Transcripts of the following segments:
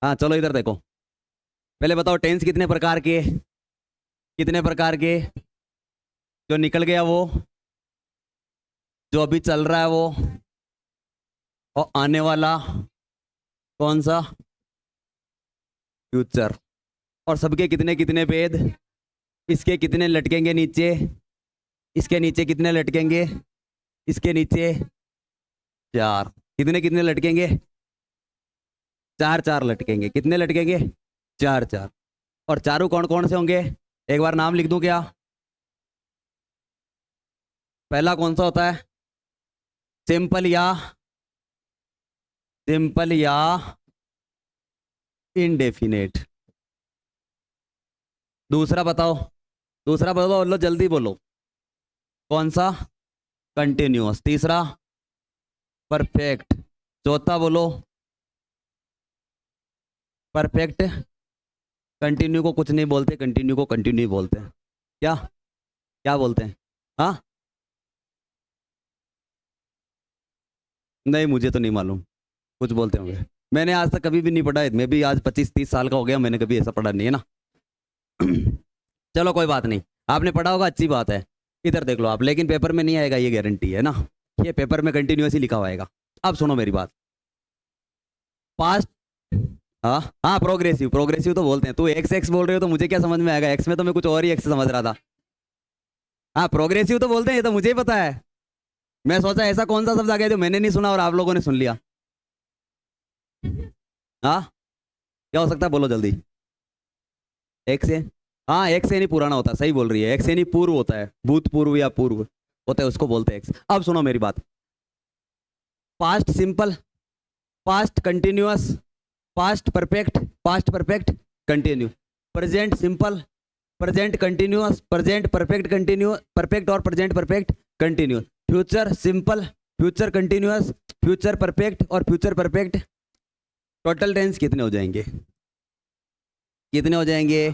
हाँ चलो इधर देखो। पहले बताओ टेंस कितने प्रकार के, कितने प्रकार के? जो निकल गया वो, जो अभी चल रहा है वो, और आने वाला कौन सा? फ्यूचर। और सबके कितने कितने भेद? इसके कितने लटकेंगे नीचे, इसके नीचे कितने लटकेंगे, इसके नीचे चार। कितने कितने लटकेंगे? चार चार लटकेंगे। कितने लटकेंगे? चार चार। और चारों कौन कौन से होंगे? एक बार नाम लिख दूं क्या? पहला कौन सा होता है? सिंपल या, सिंपल या इनडेफिनेट। दूसरा बताओ, दूसरा बताओ, बोलो जल्दी बोलो। कौन सा? कंटिन्यूअस। तीसरा? परफेक्ट। चौथा बोलो। परफेक्ट। कंटिन्यू को कुछ नहीं बोलते, कंटिन्यू को कंटिन्यू बोलते हैं। क्या क्या बोलते हैं? हाँ, नहीं मुझे तो नहीं मालूम, कुछ बोलते होंगे। मैंने आज तक कभी भी नहीं पढ़ा है, मैं भी आज 25-30 साल का हो गया, मैंने कभी ऐसा पढ़ा नहीं है ना। चलो कोई बात नहीं, आपने पढ़ा होगा, अच्छी बात है। इधर देख लो आप, लेकिन पेपर में नहीं आएगा ये गारंटी है ना, ये पेपर में कंटिन्यूस ही लिखा हुआ आएगा। अब सुनो मेरी बात। पास्ट, हाँ हाँ, प्रोग्रेसिव, प्रोग्रेसिव तो बोलते हैं। तू एक्स एक्स बोल रहे हो तो मुझे क्या समझ में आएगा, एक्स में तो मैं कुछ और ही एक्स समझ रहा था। हाँ प्रोग्रेसिव तो बोलते हैं, ये तो मुझे ही पता है। मैं सोचा ऐसा कौन सा शब्द आ गया जो मैंने नहीं सुना और आप लोगों ने सुन लिया। हाँ, क्या हो सकता है, बोलो जल्दी। एक से, हाँ एक से नहीं पुराना होता, सही बोल रही है, एक से नहीं पूर्व होता है, भूतपूर्व या पूर्व होता है, उसको बोलते हैं एक्स। अब सुनो मेरी बात। Past simple, past continuous, past perfect, past perfect continue, present simple, present continuous, present perfect continue, perfect और present perfect continue, future simple, future continuous, future perfect और फ्यूचर परफेक्ट। टोटल टेंस कितने हो जाएंगे? कितने हो जाएंगे?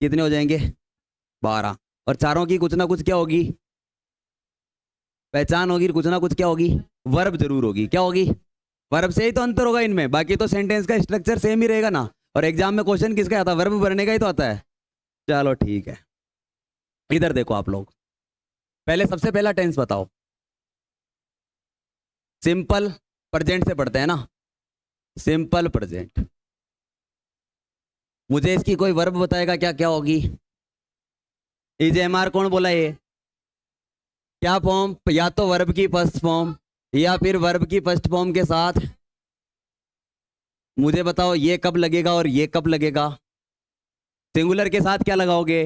कितने हो जाएंगे? 12। और चारों की कुछ ना कुछ क्या होगी, पहचान होगी, कुछ ना कुछ क्या होगी, वर्ब जरूर होगी। क्या होगी? वर्ब से ही तो अंतर होगा इनमें, बाकी तो सेंटेंस का स्ट्रक्चर सेम ही रहेगा ना। और एग्जाम में क्वेश्चन किसका आता है? वर्ब भरने का ही तो आता है। चलो ठीक है, इधर देखो आप लोग। पहले सबसे पहला टेंस बताओ। सिंपल प्रेजेंट से पढ़ते हैं ना, सिंपल प्रेजेंट। मुझे इसकी कोई वर्ब बताएगा क्या क्या होगी? इज एम आर कौन बोला ये? क्या फॉर्म? या तो वर्ब की फर्स्ट फॉर्म या फिर वर्ब की फर्स्ट फॉर्म के साथ। मुझे बताओ ये कब लगेगा और ये कब लगेगा? सिंगुलर के साथ क्या लगाओगे?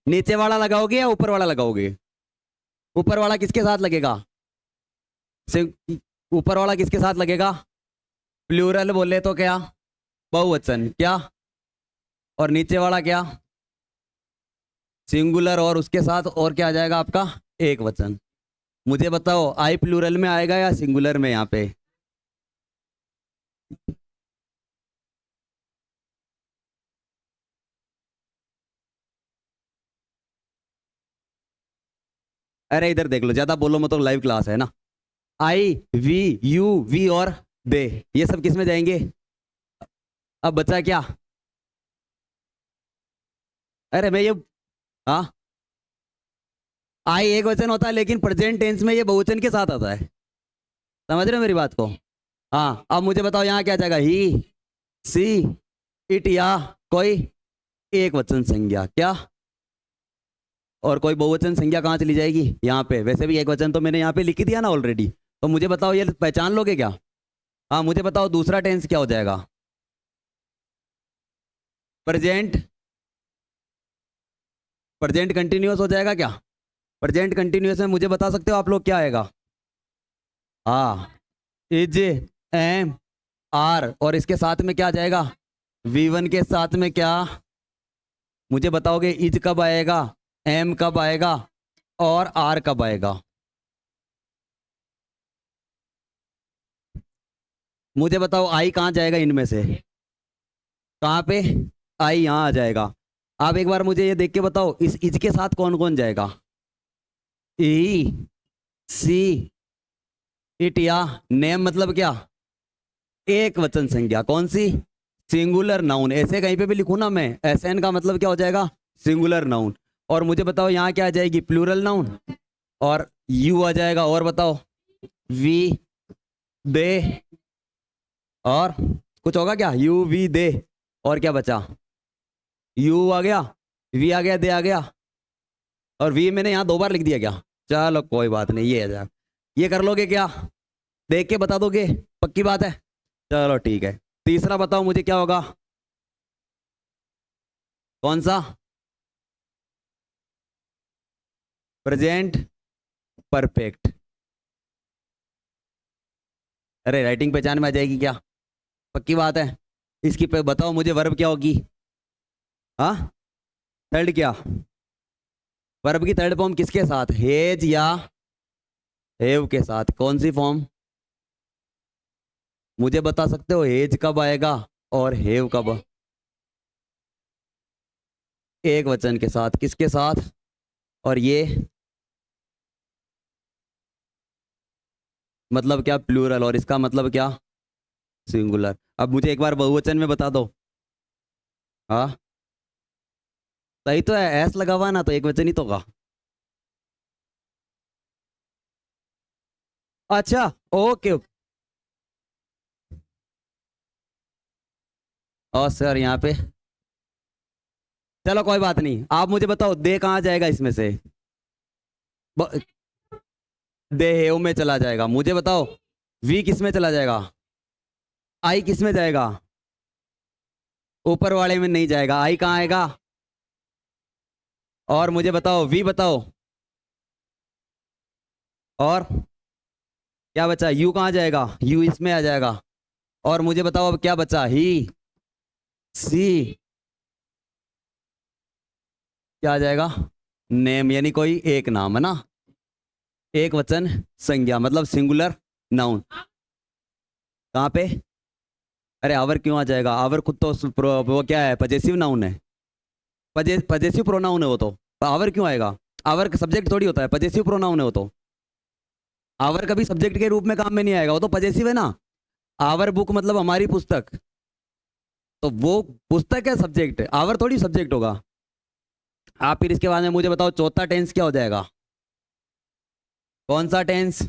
नीचे वाला लगाओगे या ऊपर वाला लगाओगे? ऊपर वाला किसके साथ लगेगा? ऊपर वाला किसके साथ लगेगा? प्लूरल बोले तो क्या? बहुवचन। क्या? और नीचे वाला क्या? सिंगुलर, और उसके साथ और क्या आ जाएगा आपका? एक वचन। मुझे बताओ आई प्लूरल में आएगा या सिंगुलर में यहाँ पे? अरे इधर देख लो, ज्यादा बोलो मत, तो लाइव क्लास है ना। आई, वी, यू, वी और दे, ये सब किस में जाएंगे? अब बचा क्या? अरे मैं ये, हाँ, आई एक वचन होता है, लेकिन प्रेजेंट टेंस में ये बहुवचन के साथ आता है। समझ रहे हो मेरी बात को? हाँ, अब मुझे बताओ यहाँ क्या जाएगा? ही, सी, इट या कोई एक वचन संज्ञा। क्या? और कोई बहुवचन संज्ञा कहाँ चली जाएगी? यहाँ पे। वैसे भी एक वचन तो मैंने यहाँ पे लिख ही दिया ना ऑलरेडी। तो मुझे बताओ ये पहचान लोगे क्या? हाँ मुझे बताओ दूसरा टेंस क्या हो जाएगा? प्रेजेंट, प्रेजेंट कंटिन्यूअस हो जाएगा क्या? प्रेजेंट कंटिन्यूअस में मुझे बता सकते हो आप लोग क्या आएगा? हाँ, इज, एम, आर, और इसके साथ में क्या आ जाएगा? V1 के साथ में क्या? मुझे बताओगे इज कब आएगा, एम कब आएगा और आर कब आएगा? मुझे बताओ आई कहाँ जाएगा इनमें से? कहाँ पे? आई यहाँ आ जाएगा। आप एक बार मुझे ये देख के बताओ, इस इज के साथ कौन कौन जाएगा? ई, सी, इट या नेम, मतलब क्या? एक वचन संज्ञा। कौन सी? Singular noun. ऐसे कहीं पे भी लिखूं ना मैं, एसएन का मतलब क्या हो जाएगा? Singular noun. और मुझे बताओ यहाँ क्या आ जाएगी? Plural noun. और यू आ जाएगा। और बताओ, वी, दे, और कुछ होगा क्या? यू, वी, दे, और क्या बचा? यू आ गया, वी आ गया, दे आ गया, और वी मैंने यहाँ 2 बार लिख दिया क्या? चलो कोई बात नहीं, ये आ जाएगा। ये कर लोगे क्या? देख के बता दोगे? पक्की बात है? चलो ठीक है। तीसरा बताओ मुझे क्या होगा? कौन सा? Present perfect. अरे राइटिंग पहचान में आ जाएगी क्या? पक्की बात है? इसकी पे बताओ मुझे वर्ब क्या होगी? हाँ, थर्ड क्या? वर्ब की थर्ड फॉर्म किसके साथ? हेज या हेव के साथ। कौन सी फॉर्म? मुझे बता सकते हो हेज कब आएगा और हेव कब? एक वचन के साथ। किसके साथ? और ये मतलब क्या? प्लूरल। और इसका मतलब क्या? सिंगुलर। अब मुझे एक बार बहुवचन में बता दो। हाँ, सही तो है, एस लगा हुआ है ना, तो एक वचन ही तो होगा। अच्छा, ओके ओके। और सर यहाँ पे, चलो कोई बात नहीं। आप मुझे बताओ दे कहाँ जाएगा इसमें से? ब- दे हेव में चला जाएगा। मुझे बताओ वी किस में चला जाएगा? आई किस में जाएगा? ऊपर वाले में नहीं जाएगा। आई कहाँ आएगा? और मुझे बताओ वी बताओ। और क्या बचा? यू कहाँ जाएगा? यू इसमें आ जाएगा। और मुझे बताओ अब क्या बचा? ही, सी, क्या आ जाएगा? नेम, यानी कोई एक नाम है ना। एक वचन संज्ञा मतलब सिंगुलर नाउन। कहाँ पे? अरे आवर क्यों आ जाएगा? आवर खुद तो वो क्या है? पजेसिव नाउन है। पजेसिव प्रोनाउन है वो तो आवर क्यों आएगा? आवर का सब्जेक्ट थोड़ी होता है, पजेसिव प्रोनाउन है वो तो। आवर कभी सब्जेक्ट के रूप में काम में नहीं आएगा, वो तो पजेसिव है ना। आवर बुक मतलब हमारी पुस्तक, तो वो पुस्तक है सब्जेक्ट, आवर थोड़ी सब्जेक्ट होगा। आप फिर इसके बाद में मुझे बताओ चौथा टेंस क्या हो जाएगा? कौन सा टेंस?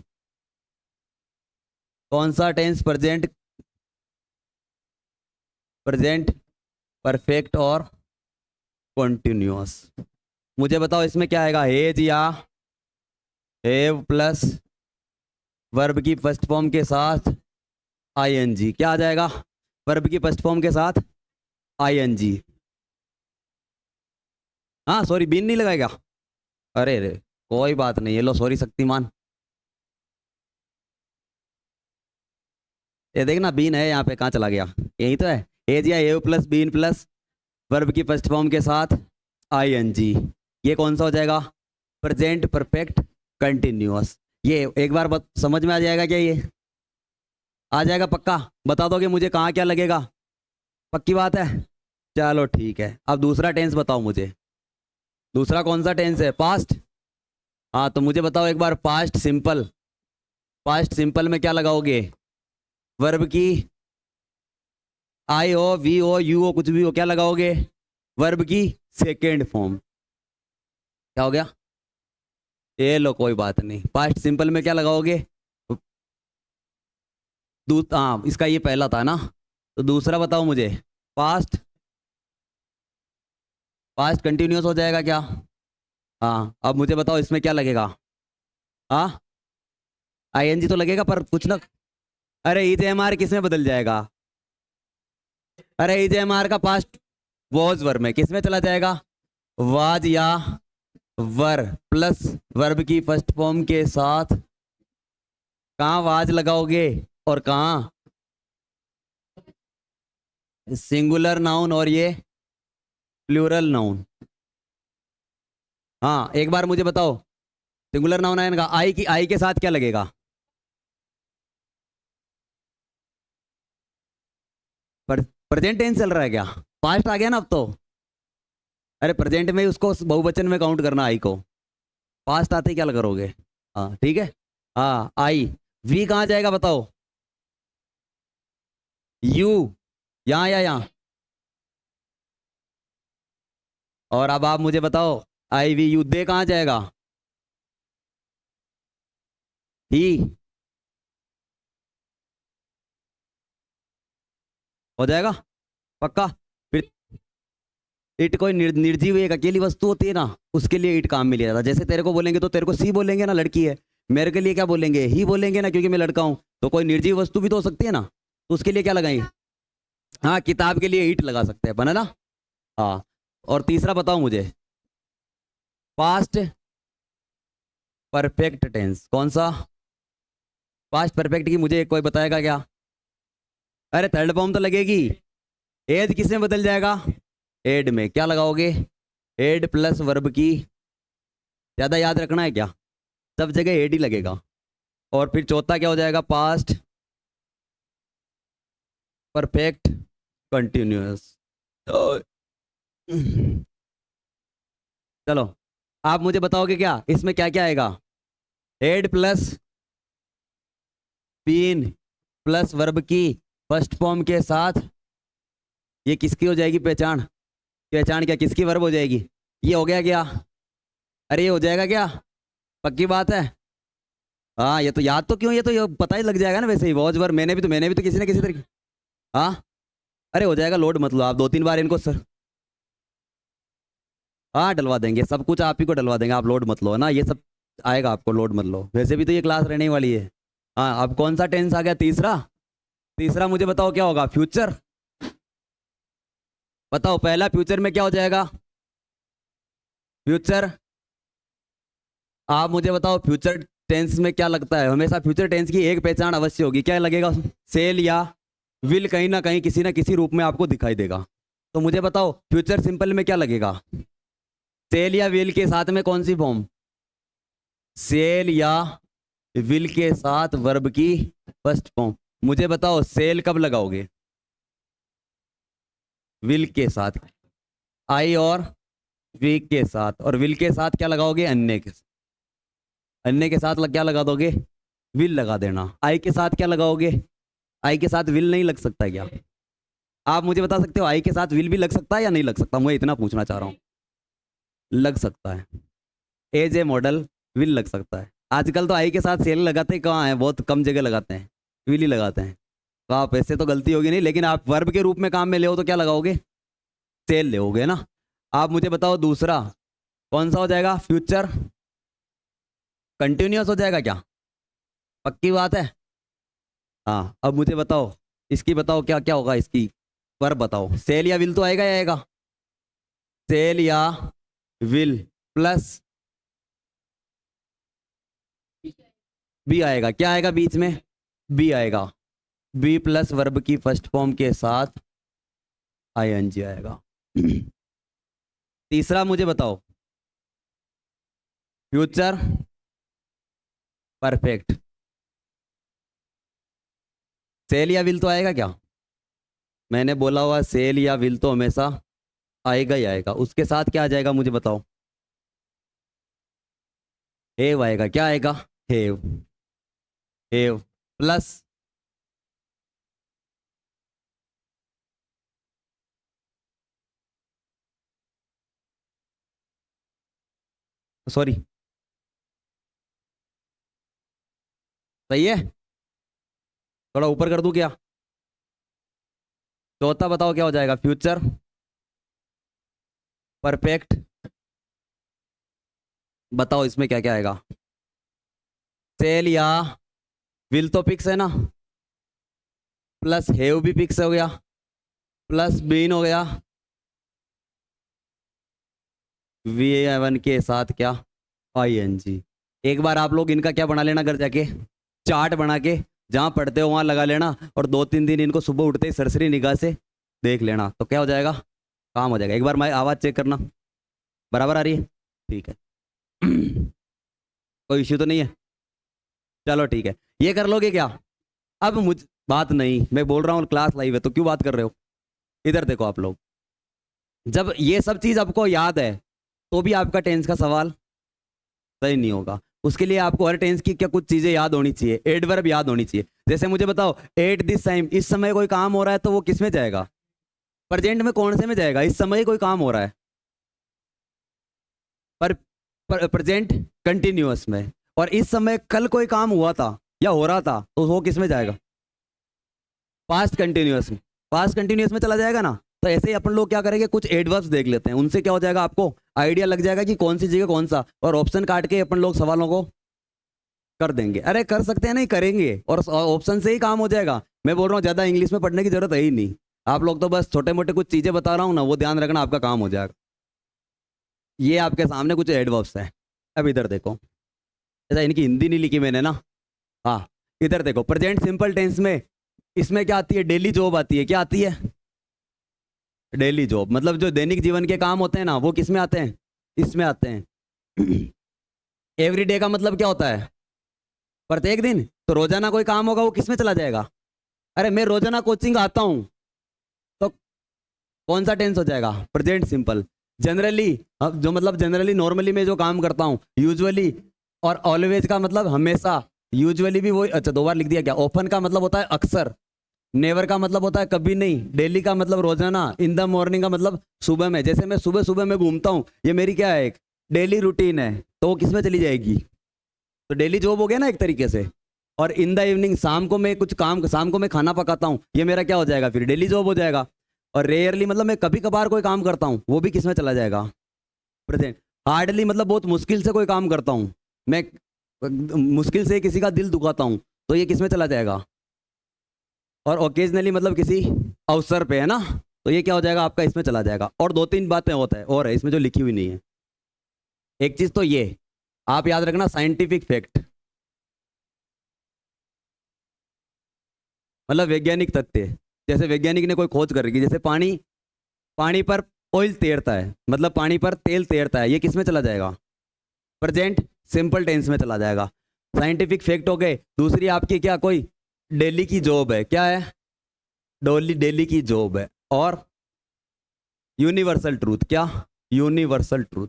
कौन सा टेंस? प्रेजेंट, प्रेजेंट परफेक्ट और कॉन्टिन्यूअस। मुझे बताओ इसमें क्या आएगा? हेज या हैव प्लस वर्ब की फर्स्ट फॉर्म के साथ आईएनजी। क्या आ जाएगा? वर्ब की फर्स्ट फॉर्म के साथ आईएनजी। हाँ सॉरी, बीन नहीं लगाएगा? अरे रे, कोई बात नहीं, ये लो सॉरी शक्तिमान। ये देखना बीन है यहाँ पे, कहाँ चला गया? यही तो है। एज या एव प्लस बीन प्लस वर्ब की फर्स्ट फॉर्म के साथ आईएनजी। ये कौन सा हो जाएगा? Present perfect continuous. ये एक बार समझ में आ जाएगा क्या? ये आ जाएगा पक्का? बता दोगे मुझे कहाँ क्या लगेगा? पक्की बात है? चलो ठीक है। अब दूसरा टेंस बताओ मुझे। दूसरा कौन सा टेंस है? पास्ट। हाँ तो मुझे बताओ एक बार, पास्ट सिंपल। पास्ट सिंपल में क्या लगाओगे? वर्ब की आई हो, वी हो, यू हो, कुछ भी हो, क्या लगाओगे? वर्ब की सेकेंड फॉर्म। क्या हो गया? ये लो कोई बात नहीं। पास्ट सिंपल में क्या लगाओगे? हाँ इसका ये पहला था ना, तो दूसरा बताओ मुझे। पास्ट, पास्ट कंटिन्यूअस हो जाएगा क्या? हाँ अब मुझे बताओ इसमें क्या लगेगा? हाँ, आईएनजी तो लगेगा पर कुछ ना। अरे ईजेएमआर किस में बदल जाएगा? अरे ईजेएमआर का पास्ट वॉज वर्ब में किस में चला जाएगा? वाज या वर प्लस वर्ब की फर्स्ट फॉर्म के साथ। कहाँ वाज लगाओगे और कहाँ सिंगुलर नाउन और ये प्लूरल नाउन? हाँ एक बार मुझे बताओ, सिंगुलर नाउन आएगा, आई की आई के साथ क्या लगेगा? पर प्रेजेंट टेंस चल रहा है क्या? पास्ट आ गया ना अब तो। अरे प्रेजेंट में उसको बहुवचन में काउंट करना आई को। पास्ट आते ही क्या करोगे? हाँ ठीक है। हाँ आई। वी कहाँ जाएगा बताओ? यू, यहाँ या यहाँ? और अब आप मुझे बताओ, आई वी यू दे कहाँ जाएगा? ही हो जाएगा पक्का? फिर इट कोई निर्जीव एक अकेली वस्तु होती है ना, उसके लिए इट काम में लिया जाता है। जैसे तेरे को बोलेंगे तो तेरे को सी बोलेंगे ना, लड़की है। मेरे के लिए क्या बोलेंगे? ही बोलेंगे ना, क्योंकि मैं लड़का हूं। तो कोई निर्जीव वस्तु भी तो हो सकती है ना, तो उसके लिए क्या लगाएंगे? हाँ, किताब के लिए इट लगा सकते हैं, बना ना? हाँ। और तीसरा बताओ मुझे, पास्ट परफेक्ट टेंस कौन सा? पास्ट परफेक्ट की मुझे कोई बताएगा क्या? अरे थर्ड फॉर्म तो लगेगी। एज किस में बदल जाएगा? एड में। क्या लगाओगे? एड प्लस वर्ब की। ज्यादा याद रखना है क्या? सब जगह एड ही लगेगा। और फिर चौथा क्या हो जाएगा? Past perfect continuous. चलो, आप मुझे बताओगे क्या इसमें क्या क्या आएगा? Had plus been plus verb की फर्स्ट फॉर्म के साथ। ये किसकी हो जाएगी पहचान? पहचान क्या किसकी वर्ब हो जाएगी? ये हो गया क्या? अरे ये हो जाएगा क्या? पक्की बात है? हाँ, ये तो याद तो क्यों, ये पता ही लग जाएगा ना वैसे ही। वॉच वर्ब मैंने भी तो किसी ना किसी तरीके। हाँ, अरे हो जाएगा, लोड मत लो आप, 2-3 बार इनको सर। हाँ, डलवा देंगे, सब कुछ आप ही को डलवा देंगे, आप लोड मत लो ना, ये सब आएगा आपको, लोड मत लो। वैसे भी तो ये क्लास रहने वाली है। हाँ, अब कौन सा टेंस आ गया? तीसरा। तीसरा मुझे बताओ क्या होगा? फ्यूचर। बताओ पहला फ्यूचर में क्या हो जाएगा? फ्यूचर। आप मुझे बताओ फ्यूचर टेंस में क्या लगता है? हमेशा फ्यूचर टेंस की एक पहचान अवश्य होगी, क्या लगेगा? सेल या विल कहीं ना किसी रूप में आपको दिखाई देगा। तो मुझे बताओ फ्यूचर सिंपल में क्या लगेगा? सेल या विल के साथ में कौन सी फॉर्म? सेल या विल के साथ वर्ब की फर्स्ट फॉर्म। मुझे बताओ सेल कब लगाओगे? विल के साथ। आई और वी के साथ। और विल के साथ क्या लगाओगे? अन्य के साथ। अन्य के साथ क्या लगा दोगे? विल लगा देना। आई के साथ क्या लगाओगे? आई के साथ विल नहीं लग सकता क्या? आप मुझे बता सकते हो आई के साथ विल भी लग सकता है या नहीं लग सकता? मैं इतना पूछना चाह रहा हूँ। लग सकता है। एज ए मॉडल विल लग सकता है। आजकल तो आई के साथ सेल लगाते कहाँ हैं? बहुत कम जगह लगाते हैं, विल ही लगाते हैं। तो आप ऐसे तो गलती होगी नहीं, लेकिन आप वर्ब के रूप में काम में ले तो क्या लगाओगे? सेल ले ना। आप मुझे बताओ दूसरा कौन सा हो जाएगा? फ्यूचर कंटिन्यूअस हो जाएगा क्या? पक्की बात है? हाँ, अब मुझे बताओ इसकी, बताओ क्या क्या होगा इसकी वर्ब बताओ। सेल या विल तो आएगा ही आएगा। सेल या विल प्लस बी आएगा। क्या आएगा बीच में? बी आएगा। बी प्लस वर्ब की फर्स्ट फॉर्म के साथ आईएनजी आएगा। तीसरा मुझे बताओ, फ्यूचर परफेक्ट। सेल या विल तो आएगा क्या? मैंने बोला हुआ सेल या विल तो हमेशा आएगा ही आएगा। उसके साथ क्या आ जाएगा मुझे बताओ? हेव आएगा। क्या आएगा? हेव। हेव प्लस सॉरी, सही है? थोड़ा ऊपर कर दूं क्या? चौथा बताओ क्या हो जाएगा? Future perfect. बताओ इसमें क्या क्या आएगा? सेल या विल तो फिक्स है ना, प्लस हेव भी फिक्स हो गया, प्लस बीन हो गया, वी वन के साथ क्या? आईएनजी। एक बार आप लोग इनका क्या बना लेना घर जाके, चार्ट बना के, जहां पढ़ते हो वहां लगा लेना, और 2-3 दिन इनको सुबह उठते ही सरसरी निगाह से देख लेना, तो क्या हो जाएगा? काम हो जाएगा। एक बार मैं आवाज़ चेक करना, बराबर आ रही है? ठीक है। कोई इश्यू तो नहीं है? चलो ठीक है, ये कर लोगे क्या? अब मुझ बात नहीं, मैं बोल रहा हूँ क्लास लाइव है तो क्यों बात कर रहे हो? इधर देखो आप लोग, जब ये सब चीज़ आपको याद है तो भी आपका टेंस का सवाल सही नहीं होगा। उसके लिए आपको हर टेंस की क्या कुछ चीज़ें याद होनी चाहिए। एडवर्ब याद होनी चाहिए। जैसे मुझे बताओ एट दिस टाइम, इस समय कोई काम हो रहा है तो वो किस में जाएगा? प्रेजेंट में कौन से में जाएगा? इस समय कोई काम हो रहा है पर प्रेजेंट कंटिन्यूअस में, और इस समय कल कोई काम हुआ था या हो रहा था तो वो किस में जाएगा? पास्ट कंटिन्यूअस में। पास्ट कंटिन्यूअस में चला जाएगा ना। तो ऐसे ही अपन लोग क्या करेंगे, कुछ एडवर्ब्स देख लेते हैं, उनसे क्या हो जाएगा आपको आइडिया लग जाएगा कि कौन सी जगह कौन सा, और ऑप्शन काट के अपन लोग सवालों को कर देंगे। अरे कर सकते हैं, नहीं करेंगे, और ऑप्शन से ही काम हो जाएगा। मैं बोल रहा हूँ ज्यादा इंग्लिश में पढ़ने की जरूरत है ही नहीं। आप लोग तो बस छोटे मोटे कुछ चीजें बता रहा हूँ ना, वो ध्यान रखना, आपका काम हो जाएगा। ये आपके सामने कुछ एडवर्ब्स है। अब इधर देखो, ऐसा इनकी हिंदी नहीं लिखी मैंने ना। हाँ, इधर देखो, प्रेजेंट सिंपल टेंस में इसमें क्या आती है? डेली जॉब आती है। क्या आती है? डेली जॉब, मतलब जो दैनिक जीवन के काम होते हैं ना, वो किस में आते हैं? इसमें आते हैं। एवरी डे का मतलब क्या होता है? प्रत्येक दिन। तो रोजाना कोई काम होगा वो किस में चला जाएगा? अरे मैं रोजाना कोचिंग आता हूं, तो कौन सा टेंस हो जाएगा? Present simple. जनरली, जो मतलब जनरली नॉर्मली मैं जो काम करता हूँ, यूजुअली और ऑलवेज का मतलब हमेशा। यूजुअली भी वही, अच्छा 2 बार लिख दिया क्या? ओपन का मतलब होता है अक्सर, नेवर का मतलब होता है कभी नहीं, डेली का मतलब रोजाना, इन द मॉर्निंग का मतलब सुबह में। जैसे मैं सुबह सुबह में घूमता हूँ, ये मेरी क्या है? एक डेली रूटीन है, तो वो किस में चली जाएगी? तो डेली जॉब हो गया ना एक तरीके से। और इन द इवनिंग, शाम को मैं कुछ काम, शाम को मैं खाना पकाता हूँ, ये मेरा क्या हो जाएगा? फिर डेली जॉब हो जाएगा। और रेयरली मतलब मैं कभी कभार कोई काम करता हूँ, वो भी किस में चला जाएगा? प्रेजेंट। हार्डली मतलब बहुत मुश्किल से कोई काम करता हूँ मैं, मुश्किल से किसी का दिल दुखाता हूँ, तो ये किस में चला जाएगा? और ओकेजनली मतलब किसी अवसर पे, है ना, तो ये क्या हो जाएगा आपका? इसमें चला जाएगा। और 2-3 बातें होता है और है इसमें जो लिखी हुई नहीं है। एक चीज तो ये आप याद रखना, साइंटिफिक फैक्ट, मतलब वैज्ञानिक तथ्य। जैसे वैज्ञानिक ने कोई खोज कर रखी, जैसे पानी, पानी पर ऑयल तैरता है, मतलब पानी पर तेल तैरता है, ये किस में चला जाएगा? प्रेजेंट सिंपल टेंस में चला जाएगा। साइंटिफिक फैक्ट हो गए। दूसरी आपकी क्या, कोई डेली की जॉब है, क्या है? डेली की जॉब है। और यूनिवर्सल ट्रूथ, क्या? Universal truth.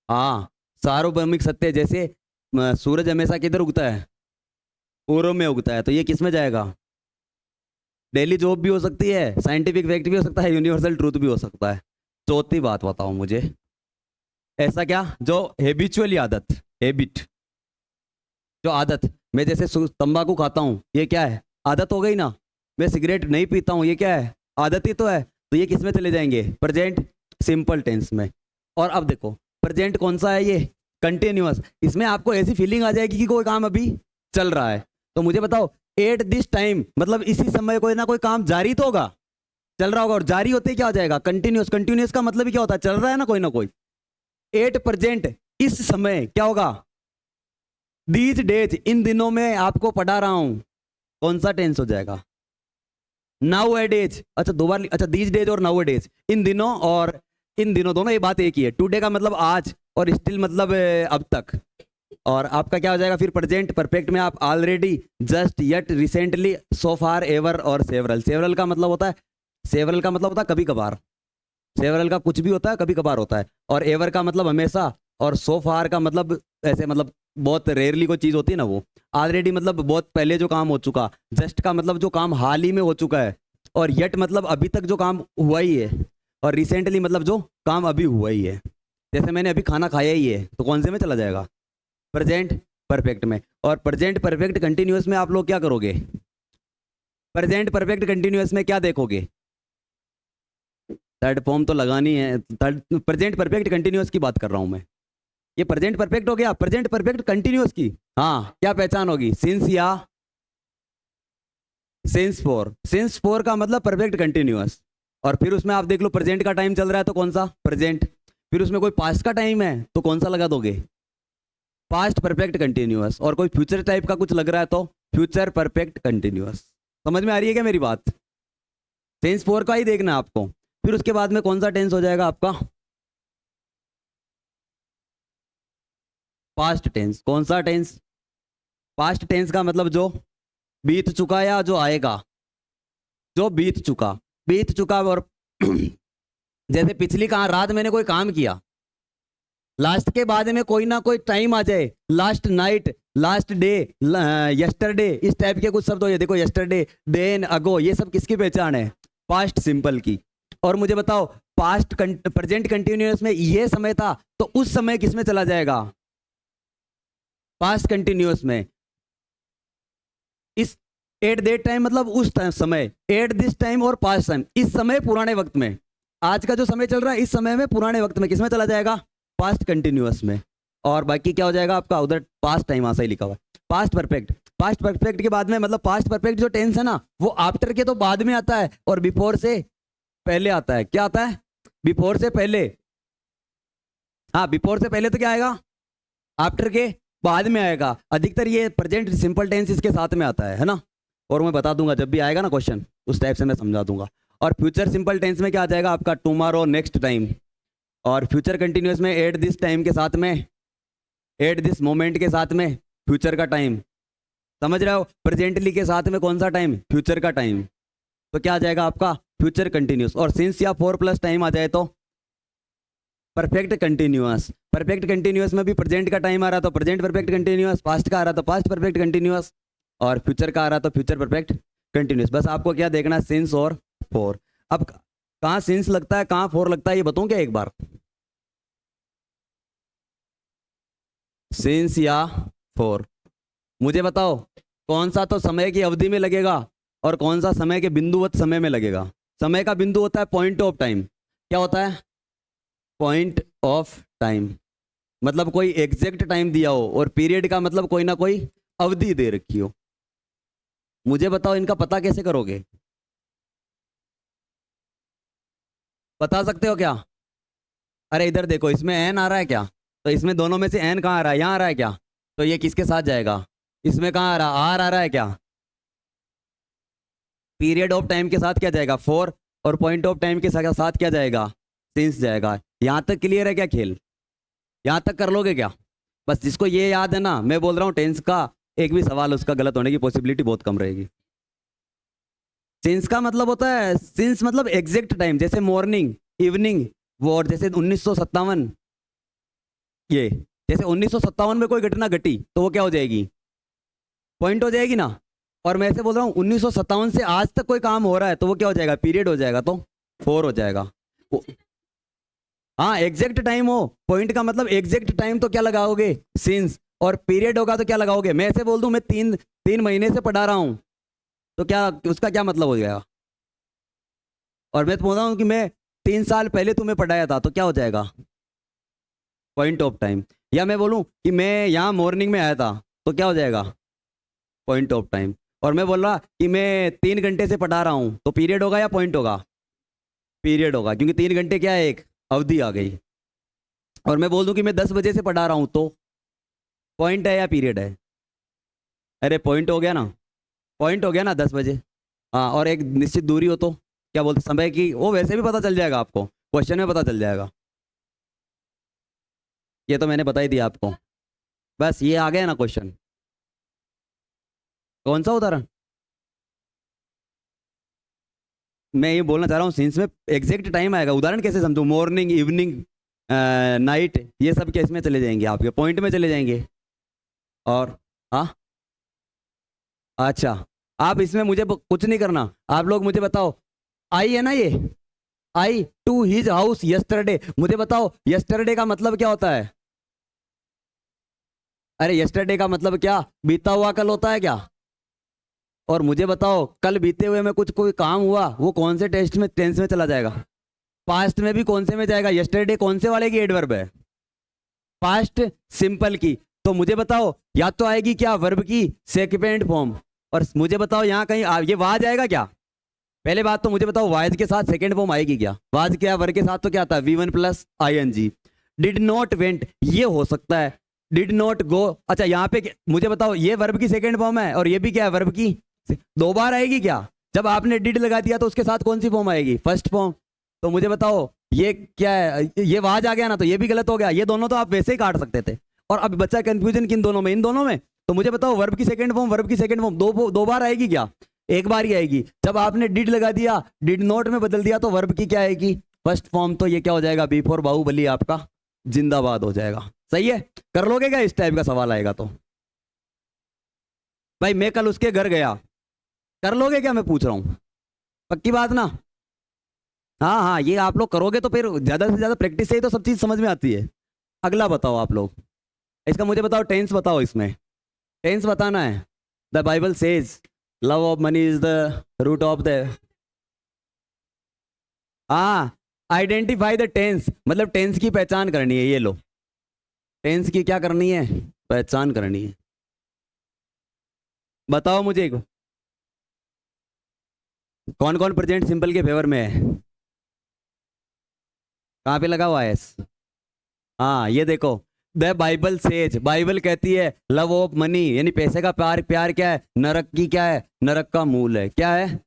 हाँ, सार्वभौमिक सत्य। जैसे सूरज हमेशा किधर उगता है? पूर्व में उगता है, तो ये किस में जाएगा? डेली जॉब भी हो सकती है, साइंटिफिक फैक्ट भी हो सकता है, यूनिवर्सल ट्रूथ भी हो सकता है। चौथी बात बताओ मुझे, ऐसा क्या जो हैबिचुअली आदत, हैबिट, जो आदत, मैं जैसे तंबाकू खाता हूँ, ये क्या है? आदत हो गई ना। मैं सिगरेट नहीं पीता हूँ, ये क्या है? आदत ही तो है। तो ये किस में चले जाएंगे? प्रेजेंट सिंपल टेंस में। और अब देखो, प्रेजेंट कौन सा है? ये कंटिन्यूअस। इसमें आपको ऐसी फीलिंग आ जाएगी कि कोई काम अभी चल रहा है। तो मुझे बताओ, एट दिस टाइम मतलब इसी समय कोई ना कोई काम जारी तो होगा, चल रहा होगा। और जारी होते ही क्या हो जाएगा? कंटिन्यूअस। कंटिन्यूअस का मतलब ही क्या होता है? चल रहा है ना कोई ना कोई। एट प्रेजेंट, इस समय क्या होगा? दीज डेज, इन दिनों में आपको पढ़ा रहा हूं, कौन सा टेंस हो जाएगा? नाउ एडेज। अच्छा 2 बार, अच्छा दीज डेज और नाउ एडेज, इन दिनों और इन दिनों, दोनों ये बात एक ही है। टुडे का मतलब आज, और स्टिल मतलब अब तक। और आपका क्या हो जाएगा फिर? प्रेजेंट परफेक्ट में आप ऑलरेडी, जस्ट, यट, रिसेंटली, सो फार, एवर और सेवरल। सेवरल का मतलब होता है, सेवरल का मतलब होता है कभी कभार। सेवरल का कुछ भी होता है, कभी कभार होता है। और एवर का मतलब हमेशा। और सो फार का मतलब ऐसे, मतलब बहुत रेयरली कोई चीज होती है ना वो। ऑलरेडी मतलब बहुत पहले जो काम हो चुका। जस्ट का मतलब जो काम हाल ही में हो चुका है। और यट मतलब अभी तक जो काम हुआ ही है। और रिसेंटली मतलब जो काम अभी हुआ ही है। जैसे मैंने अभी खाना खाया ही है, तो कौन से में चला जाएगा? प्रेजेंट परफेक्ट में। और प्रेजेंट परफेक्ट कंटिन्यूअस में आप लोग क्या करोगे? प्रेजेंट परफेक्ट कंटिन्यूअस में क्या देखोगे? थर्ड फॉर्म तो लगानी है। थर्ड, प्रेजेंट परफेक्ट कंटिन्यूअस की बात कर रहा हूं मैं। ये प्रेजेंट परफेक्ट हो गया, प्रेजेंट परफेक्ट कंटिन्यूअस की हाँ क्या पहचान होगी? सिंस या सिंस फोर। सिंस फोर का मतलब परफेक्ट कंटिन्यूअस। और फिर उसमें आप देख लो, प्रेजेंट का टाइम चल रहा है तो कौन सा? प्रेजेंट। फिर उसमें कोई पास्ट का टाइम है तो कौन सा लगा दोगे? Past perfect continuous. और कोई फ्यूचर टाइप का कुछ लग रहा है तो फ्यूचर परफेक्ट कंटिन्यूअस। समझ में आ रही है क्या मेरी बात? टेंस फोर का ही देखना है आपको। फिर उसके बाद में कौन सा टेंस हो जाएगा आपका? Past tense. कौन सा टेंस? पास्ट टेंस का मतलब जो बीत चुका या जो आएगा? जो बीत चुका। बीत चुका। और जैसे पिछली कहा रात मैंने कोई काम किया, लास्ट के बाद में कोई ना कोई टाइम आ जाए, last night, last day, yesterday, इस टाइप के कुछ शब्द हो जाए। देखो यस्टरडे, देन, अगो, ये सब किसकी पहचान है? पास्ट सिंपल की। और मुझे बताओ पास्ट प्रेजेंट कंटिन्यूअस में ये समय था, तो उस समय किस में चला जाएगा? पास्ट कंटिन्यूअस में। इस एट दैट टाइम मतलब उस टाइम समय, एट दिस टाइम और पास्ट टाइम, इस समय पुराने वक्त में। आज का जो समय चल रहा है इस समय में पुराने वक्त में किस में चला जाएगा? पास्ट कंटिन्यूअस में। और बाकी क्या हो जाएगा आपका? उधर पास्ट टाइम ऐसा ही लिखा हुआ है। पास्ट परफेक्ट, पास्ट परफेक्ट के बाद में मतलब पास्ट परफेक्ट जो टेंस है ना वो आफ्टर के तो बाद में आता है और बिफोर से पहले आता है। क्या आता है? बिफोर से पहले। हाँ, बिफोर से पहले तो क्या आएगा? आफ्टर के बाद में आएगा। अधिकतर ये प्रेजेंट सिंपल टेंस इसके साथ में आता है ना। और मैं बता दूंगा जब भी आएगा ना क्वेश्चन उस टाइप से मैं समझा दूंगा। और फ्यूचर सिंपल टेंस में क्या आ जाएगा आपका? Tomorrow, next time. और फ्यूचर कंटिन्यूअस में एट दिस टाइम के साथ में, एट दिस मोमेंट के साथ में फ्यूचर का टाइम। समझ रहे हो? प्रेजेंटली के साथ में कौन सा टाइम? फ्यूचर का टाइम। तो क्या आ जाएगा आपका? Future continuous. और सिंस या फोर प्लस टाइम आ जाए तो परफेक्ट कंटिन्यूअस। परफेक्ट कंटिन्यूअस में भी प्रेजेंट का टाइम आ रहा तो प्रेजेंट परफेक्ट कंटिन्यूअस, पास्ट का आ रहा तो पास्ट परफेक्ट कंटिन्यूअस, और फ्यूचर का आ रहा तो फ्यूचर परफेक्ट कंटिन्यूअस। बस आपको क्या देखना है? सिंस और फोर। अब कहाँ सिंस लगता है कहाँ फोर लगता है ये बताऊं क्या एक बार? सिंस या फोर मुझे बताओ कौन सा तो समय की अवधि में लगेगा और कौन सा समय के बिंदुवत समय में लगेगा? समय का बिंदु होता है पॉइंट ऑफ टाइम। क्या होता है? Point of time. मतलब कोई एग्जैक्ट टाइम दिया हो, और पीरियड का मतलब कोई ना कोई अवधि दे रखी हो। मुझे बताओ इनका पता कैसे करोगे? बता सकते हो क्या? अरे इधर देखो, इसमें एन आ रहा है क्या? तो इसमें दोनों में से एन कहाँ आ रहा है? यहाँ आ रहा है क्या? तो ये किसके साथ जाएगा? इसमें कहाँ आ रहा? आर आ रहा है क्या? पीरियड ऑफ टाइम के साथ क्या जाएगा? फोर। और पॉइंट ऑफ टाइम के साथ क्या जाएगा? सिंस जाएगा। यहां तक क्लियर है क्या खेल? यहां तक कर लोगे क्या? बस जिसको ये याद है ना, मैं बोल रहा हूँ टेंस का एक भी सवाल उसका गलत होने की पॉसिबिलिटी बहुत कम रहेगी। सिंस का मतलब होता है, सिंस मतलब एग्जैक्ट टाइम, जैसे मॉर्निंग, इवनिंग, वो। और जैसे 1957, ये जैसे 1957 में कोई घटना घटी तो वो क्या हो जाएगी? पॉइंट हो जाएगी ना। और मैं ऐसे बोल रहा हूँ 1957 से आज तक कोई काम हो रहा है तो वो क्या हो जाएगा? पीरियड हो जाएगा, तो फोर हो जाएगा। हाँ, एग्जैक्ट टाइम हो, पॉइंट का मतलब एग्जैक्ट टाइम, तो क्या लगाओगे? सिंस। और पीरियड होगा तो क्या लगाओगे? मैं ऐसे बोल दूं मैं तीन तीन महीने से पढ़ा रहा हूं तो क्या उसका क्या मतलब हो जाएगा? और मैं तो बोल रहा हूँ कि मैं 3 साल पहले तुम्हें पढ़ाया था तो क्या हो जाएगा? Point of time. या मैं बोलूं कि मैं यहाँ मॉर्निंग में आया था तो क्या हो जाएगा? Point of time. और मैं बोल रहा कि मैं 3 घंटे से पढ़ा रहा हूँ तो पीरियड होगा या पॉइंट होगा? पीरियड होगा, क्योंकि 3 घंटे क्या है? एक अवधि आ गई। और मैं बोल दूं कि मैं 10 बजे से पढ़ा रहा हूँ तो पॉइंट है या पीरियड है? अरे पॉइंट हो गया ना, पॉइंट हो गया ना 10 बजे। हाँ, और एक निश्चित दूरी हो तो क्या बोलते समय की, वो वैसे भी पता चल जाएगा आपको, क्वेश्चन में पता चल जाएगा। ये तो मैंने बता ही दिया आपको। बस ये आ गया ना क्वेश्चन। कौन सा उदाहरण? मैं ये बोलना चाह रहा हूँ सिंस में एग्जैक्ट टाइम आएगा, उदाहरण कैसे समझूं? मॉर्निंग, इवनिंग, नाइट, ये सब केस में चले जाएंगे, आपके पॉइंट में चले जाएंगे। और हाँ, अच्छा, आप इसमें मुझे कुछ नहीं करना। आप लोग मुझे बताओ, आई है ना ये, आई टू हिज हाउस यस्टरडे। मुझे बताओ यस्टरडे का मतलब क्या होता है? अरे यस्टरडे का मतलब क्या? बीता हुआ कल होता है क्या? और मुझे बताओ कल बीते हुए में कुछ कोई काम हुआ, वो कौन से टेस्ट में टेंस में चला जाएगा? पास्ट में भी कौन से में जाएगा? यस्टरडे कौन से वाले की एडवर्ब है? पास्ट सिंपल की। तो मुझे बताओ या तो आएगी क्या वर्ब की सेकंड फॉर्म, और मुझे बताओ यहाँ कहीं ये वाज आएगा क्या? पहले बात तो मुझे बताओ वाज के साथ सेकंड फॉर्म आएगी क्या? वाज क्या वर्ब के साथ तो क्या आता है? V1 plus ING। Did not went, ये हो सकता है। डिड नॉट गो, अच्छा यहाँ पे मुझे बताओ ये वर्ब की सेकंड फॉर्म है और ये भी क्या है? वर्ब की। दो बार आएगी क्या? जब आपने डिड लगा दिया तो उसके साथ कौन सी फॉर्म आएगी? First form. तो मुझे बताओ ये क्या है? ये वाज आ गया ना, तो ये भी गलत हो गया। ये दोनों तो आप वैसे ही काट सकते थे। और अब बच्चा कंफ्यूजन किन दोनों में? इन दोनों में। तो मुझे बताओ वर्ब की सेकंड फॉर्म, वर्ब की सेकंड फॉर्म दो बार आएगी क्या? एक बार ही आएगी। जब आपने डिड लगा दिया, डिड नॉट में बदल दिया तो वर्ब की क्या आएगी? First form. तो ये क्या हो जाएगा? बी फॉर बाहुबली आपका जिंदाबाद हो जाएगा। सही है, कर लोगे क्या इस टाइप का सवाल आएगा तो? भाई मैं कल उसके घर गया, कर लोगे क्या, मैं पूछ रहा हूं, पक्की बात ना? हाँ हाँ, ये आप लोग करोगे तो फिर ज्यादा से ज्यादा प्रैक्टिस से ही तो सब चीज समझ में आती है। अगला बताओ आप लोग, इसका मुझे बताओ टेंस बताओ, इसमें टेंस बताना है। The Bible says love of money is the root of the, हाँ, आइडेंटिफाई द टेंस, मतलब टेंस की पहचान करनी है। ये लो, टेंस की क्या करनी है, पहचान करनी है। बताओ मुझे कौन कौन प्रेजेंट सिंपल के फेवर में है। कहाँ पे लगा हुआ है एस? हाँ ये देखो, द बाइबल सेज, बाइबल कहती है लव ऑफ मनी यानी पैसे का प्यार, प्यार क्या है, नरक की क्या है, नरक का मूल है। क्या है,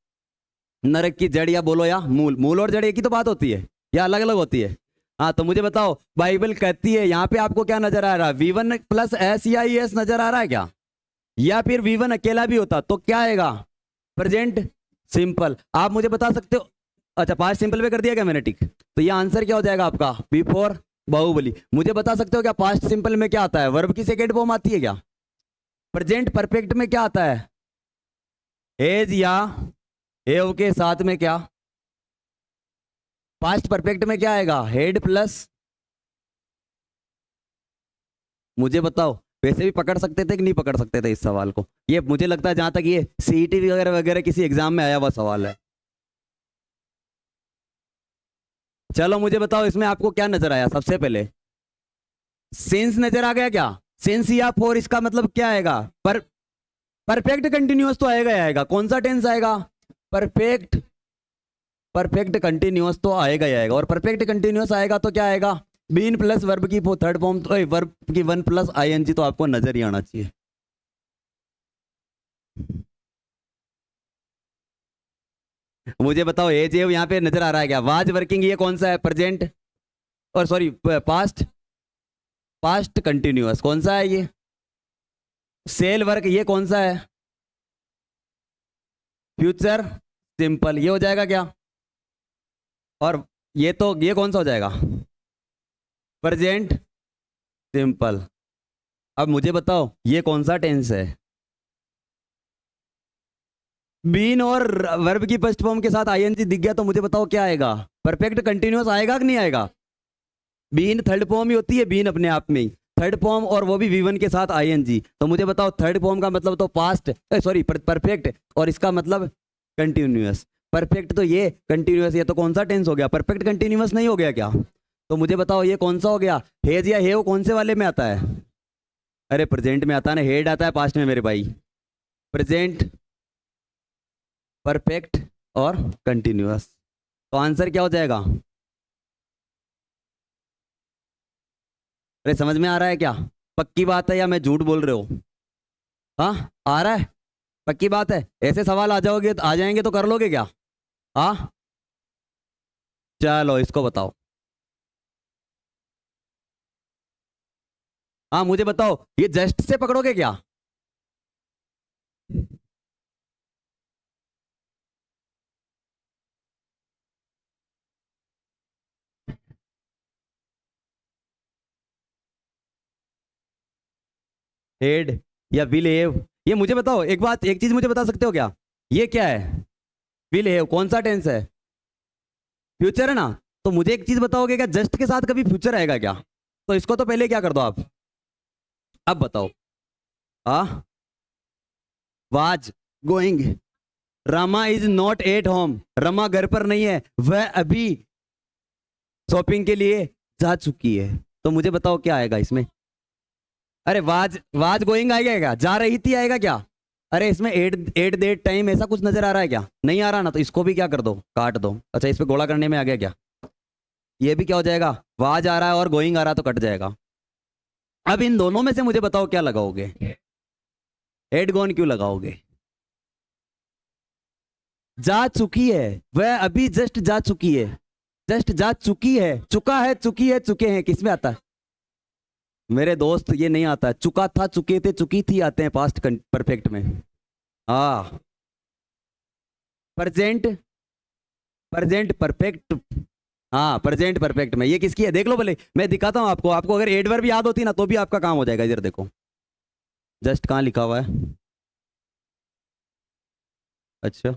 नरक की जड़, या बोलो या मूल। मूल और जड़ एक ही तो बात होती है या अलग अलग होती है? हाँ तो मुझे बताओ, बाइबल कहती है, यहाँ पे आपको क्या नजर आ रहा है, V1 प्लस एस या ई एस नजर आ रहा है क्या? या फिर V1 अकेला भी होता तो क्या आएगा, प्रेजेंट सिंपल। आप मुझे बता सकते हो, अच्छा पास्ट सिंपल पे कर दिया क्या मैंने टिक, तो ये आंसर क्या हो जाएगा आपका, बिफोर बाहुबली। मुझे बता सकते हो क्या पास्ट सिंपल में क्या आता है, वर्ब की सेकेंड फॉर्म आती है क्या? प्रेजेंट परफेक्ट में क्या आता है, एज या हैव के साथ में क्या? पास्ट परफेक्ट में क्या आएगा, हेड प्लस। मुझे बताओ, वैसे भी पकड़ सकते थे कि नहीं पकड़ सकते थे इस सवाल को? ये मुझे लगता है जहां तक ये सीईटी वगैरह वगैरह किसी एग्जाम में आया हुआ सवाल है। चलो मुझे बताओ, इसमें आपको क्या नजर आया सबसे पहले, सिंस नजर आ गया क्या? सिंस या फोर, इसका मतलब क्या आएगा, पर परफेक्ट कंटिन्यूअस तो आएगा ही आएगा। कौन सा टेंस आएगा, परफेक्ट, परफेक्ट कंटिन्यूअस तो आएगा ही आएगा। और परफेक्ट कंटिन्यूअस आएगा तो क्या आएगा, बीन प्लस वर्ब की थर्ड फॉर्म, तो वर्ब की वन प्लस आईएनजी तो आपको नजर ही आना चाहिए। मुझे बताओ, एज ये यहाँ पे नजर आ रहा है क्या, वाज वर्किंग ये कौन सा है, प्रेजेंट, और सॉरी पास्ट, पास्ट कंटिन्यूअस कौन सा है ये, सेल वर्क ये कौन सा है, फ्यूचर सिंपल, ये हो जाएगा क्या? और ये तो ये कौन सा हो जाएगा, प्रेजेंट सिंपल। अब मुझे बताओ ये कौन सा टेंस है, बीन और वर्ब की फर्स्ट फॉर्म के साथ आईएनजी दिख गया तो मुझे बताओ क्या आएगा, परफेक्ट कंटिन्यूअस आएगा कि नहीं आएगा? बीन थर्ड फॉर्म ही होती है, बीन अपने आप में ही थर्ड फॉर्म, और वो भी V1 के साथ आईएनजी। तो मुझे बताओ थर्ड फॉर्म का मतलब तो पास्ट, सॉरी परफेक्ट, और इसका मतलब कंटिन्यूअस। परफेक्ट तो ये, कंटिन्यूअस ये, तो कौन सा टेंस हो गया, परफेक्ट कंटिन्यूअस नहीं हो गया क्या? तो मुझे बताओ ये कौन सा हो गया, हेज या हेव कौन से वाले में आता है? अरे प्रेजेंट में आता है ना, हेड आता है पास्ट में मेरे भाई। प्रेजेंट, परफेक्ट और कंटिन्यूअस, तो आंसर क्या हो जाएगा? अरे समझ में आ रहा है क्या, पक्की बात है या मैं झूठ बोल रहे हो? हाँ आ रहा है, पक्की बात है? ऐसे सवाल आ जाओगे आ जाएंगे तो कर लोगे क्या? हाँ चलो इसको बताओ, हाँ मुझे बताओ, ये जस्ट से पकड़ोगे क्या? हेड या विल हैव, ये मुझे बताओ एक बात, एक चीज मुझे बता सकते हो क्या, ये क्या है, विल हैव कौन सा टेंस है, फ्यूचर है ना? तो मुझे एक चीज बताओगे क्या, जस्ट के साथ कभी फ्यूचर आएगा क्या? तो इसको तो पहले क्या कर दो आप, अब बताओ। I was going, Rama is not at home, Rama घर पर नहीं है, वह अभी शॉपिंग के लिए जा चुकी है। तो मुझे बताओ क्या आएगा इसमें, अरे वाज, वाज गोइंग आएगा क्या, जा रही थी आएगा क्या? अरे इसमें एट एट डेट टाइम ऐसा कुछ नजर आ रहा है क्या, नहीं आ रहा ना, तो इसको भी क्या कर दो, काट दो। अच्छा इस पे गोला करने में आ गया क्या, ये भी क्या हो जाएगा, वाज आ रहा है और गोइंग आ रहा है तो कट जाएगा। अब इन दोनों में से मुझे बताओ क्या लगाओगे, एड गोन क्यों लगाओगे, जा चुकी है, वह अभी जस्ट जा चुकी है, जस्ट जा चुकी है, चुका है, चुकी है, चुके हैं, किसमें आता है? मेरे दोस्त ये नहीं आता है, चुका था, चुके थे, चुकी थी आते हैं पास्ट परफेक्ट में। हाँ प्रेजेंट, प्रेजेंट परफेक्ट, हाँ प्रेजेंट परफेक्ट में, ये किसकी है देख लो भले, मैं दिखाता हूँ आपको, आपको अगर एडवर्ब याद होती ना तो भी आपका काम हो जाएगा। इधर देखो जस्ट कहाँ लिखा हुआ है। अच्छा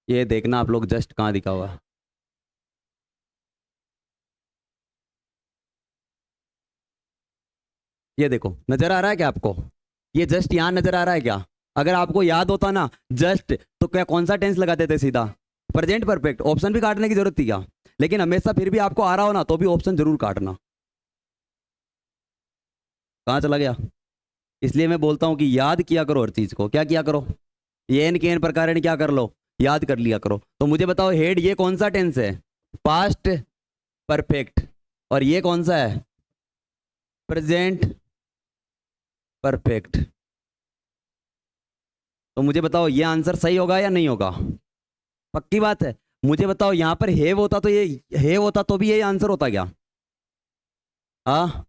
ये देखना आप लोग जस्ट कहाँ लिखा हुआ है। ये देखो नजर आ रहा है क्या आपको, ये जस्ट यहाँ नजर आ रहा है क्या? अगर आपको याद होता ना जस्ट, तो क्या कौन सा टेंस लगाते थे सीधा? प्रेजेंट परफेक्ट, ऑप्शन भी काटने की जरूरत थी क्या? लेकिन हमेशा फिर भी आपको आ रहा हो ना तो भी ऑप्शन जरूर काटना। कहाँ चला गया? इसलिए मैं बोलता हूँ कि याद किया करो हर चीज को, क्या किया करो, ये एन के एन प्रकार क्या कर लो, याद कर लिया करो। तो मुझे बताओ हेड ये कौन सा टेंस है? Past perfect. और ये कौन सा है? Present perfect. तो मुझे बताओ ये आंसर सही होगा या नहीं होगा? पक्की बात है। मुझे बताओ यहाँ पर हेव होता तो ये, हेव होता तो भी ये आंसर होता क्या? हाँ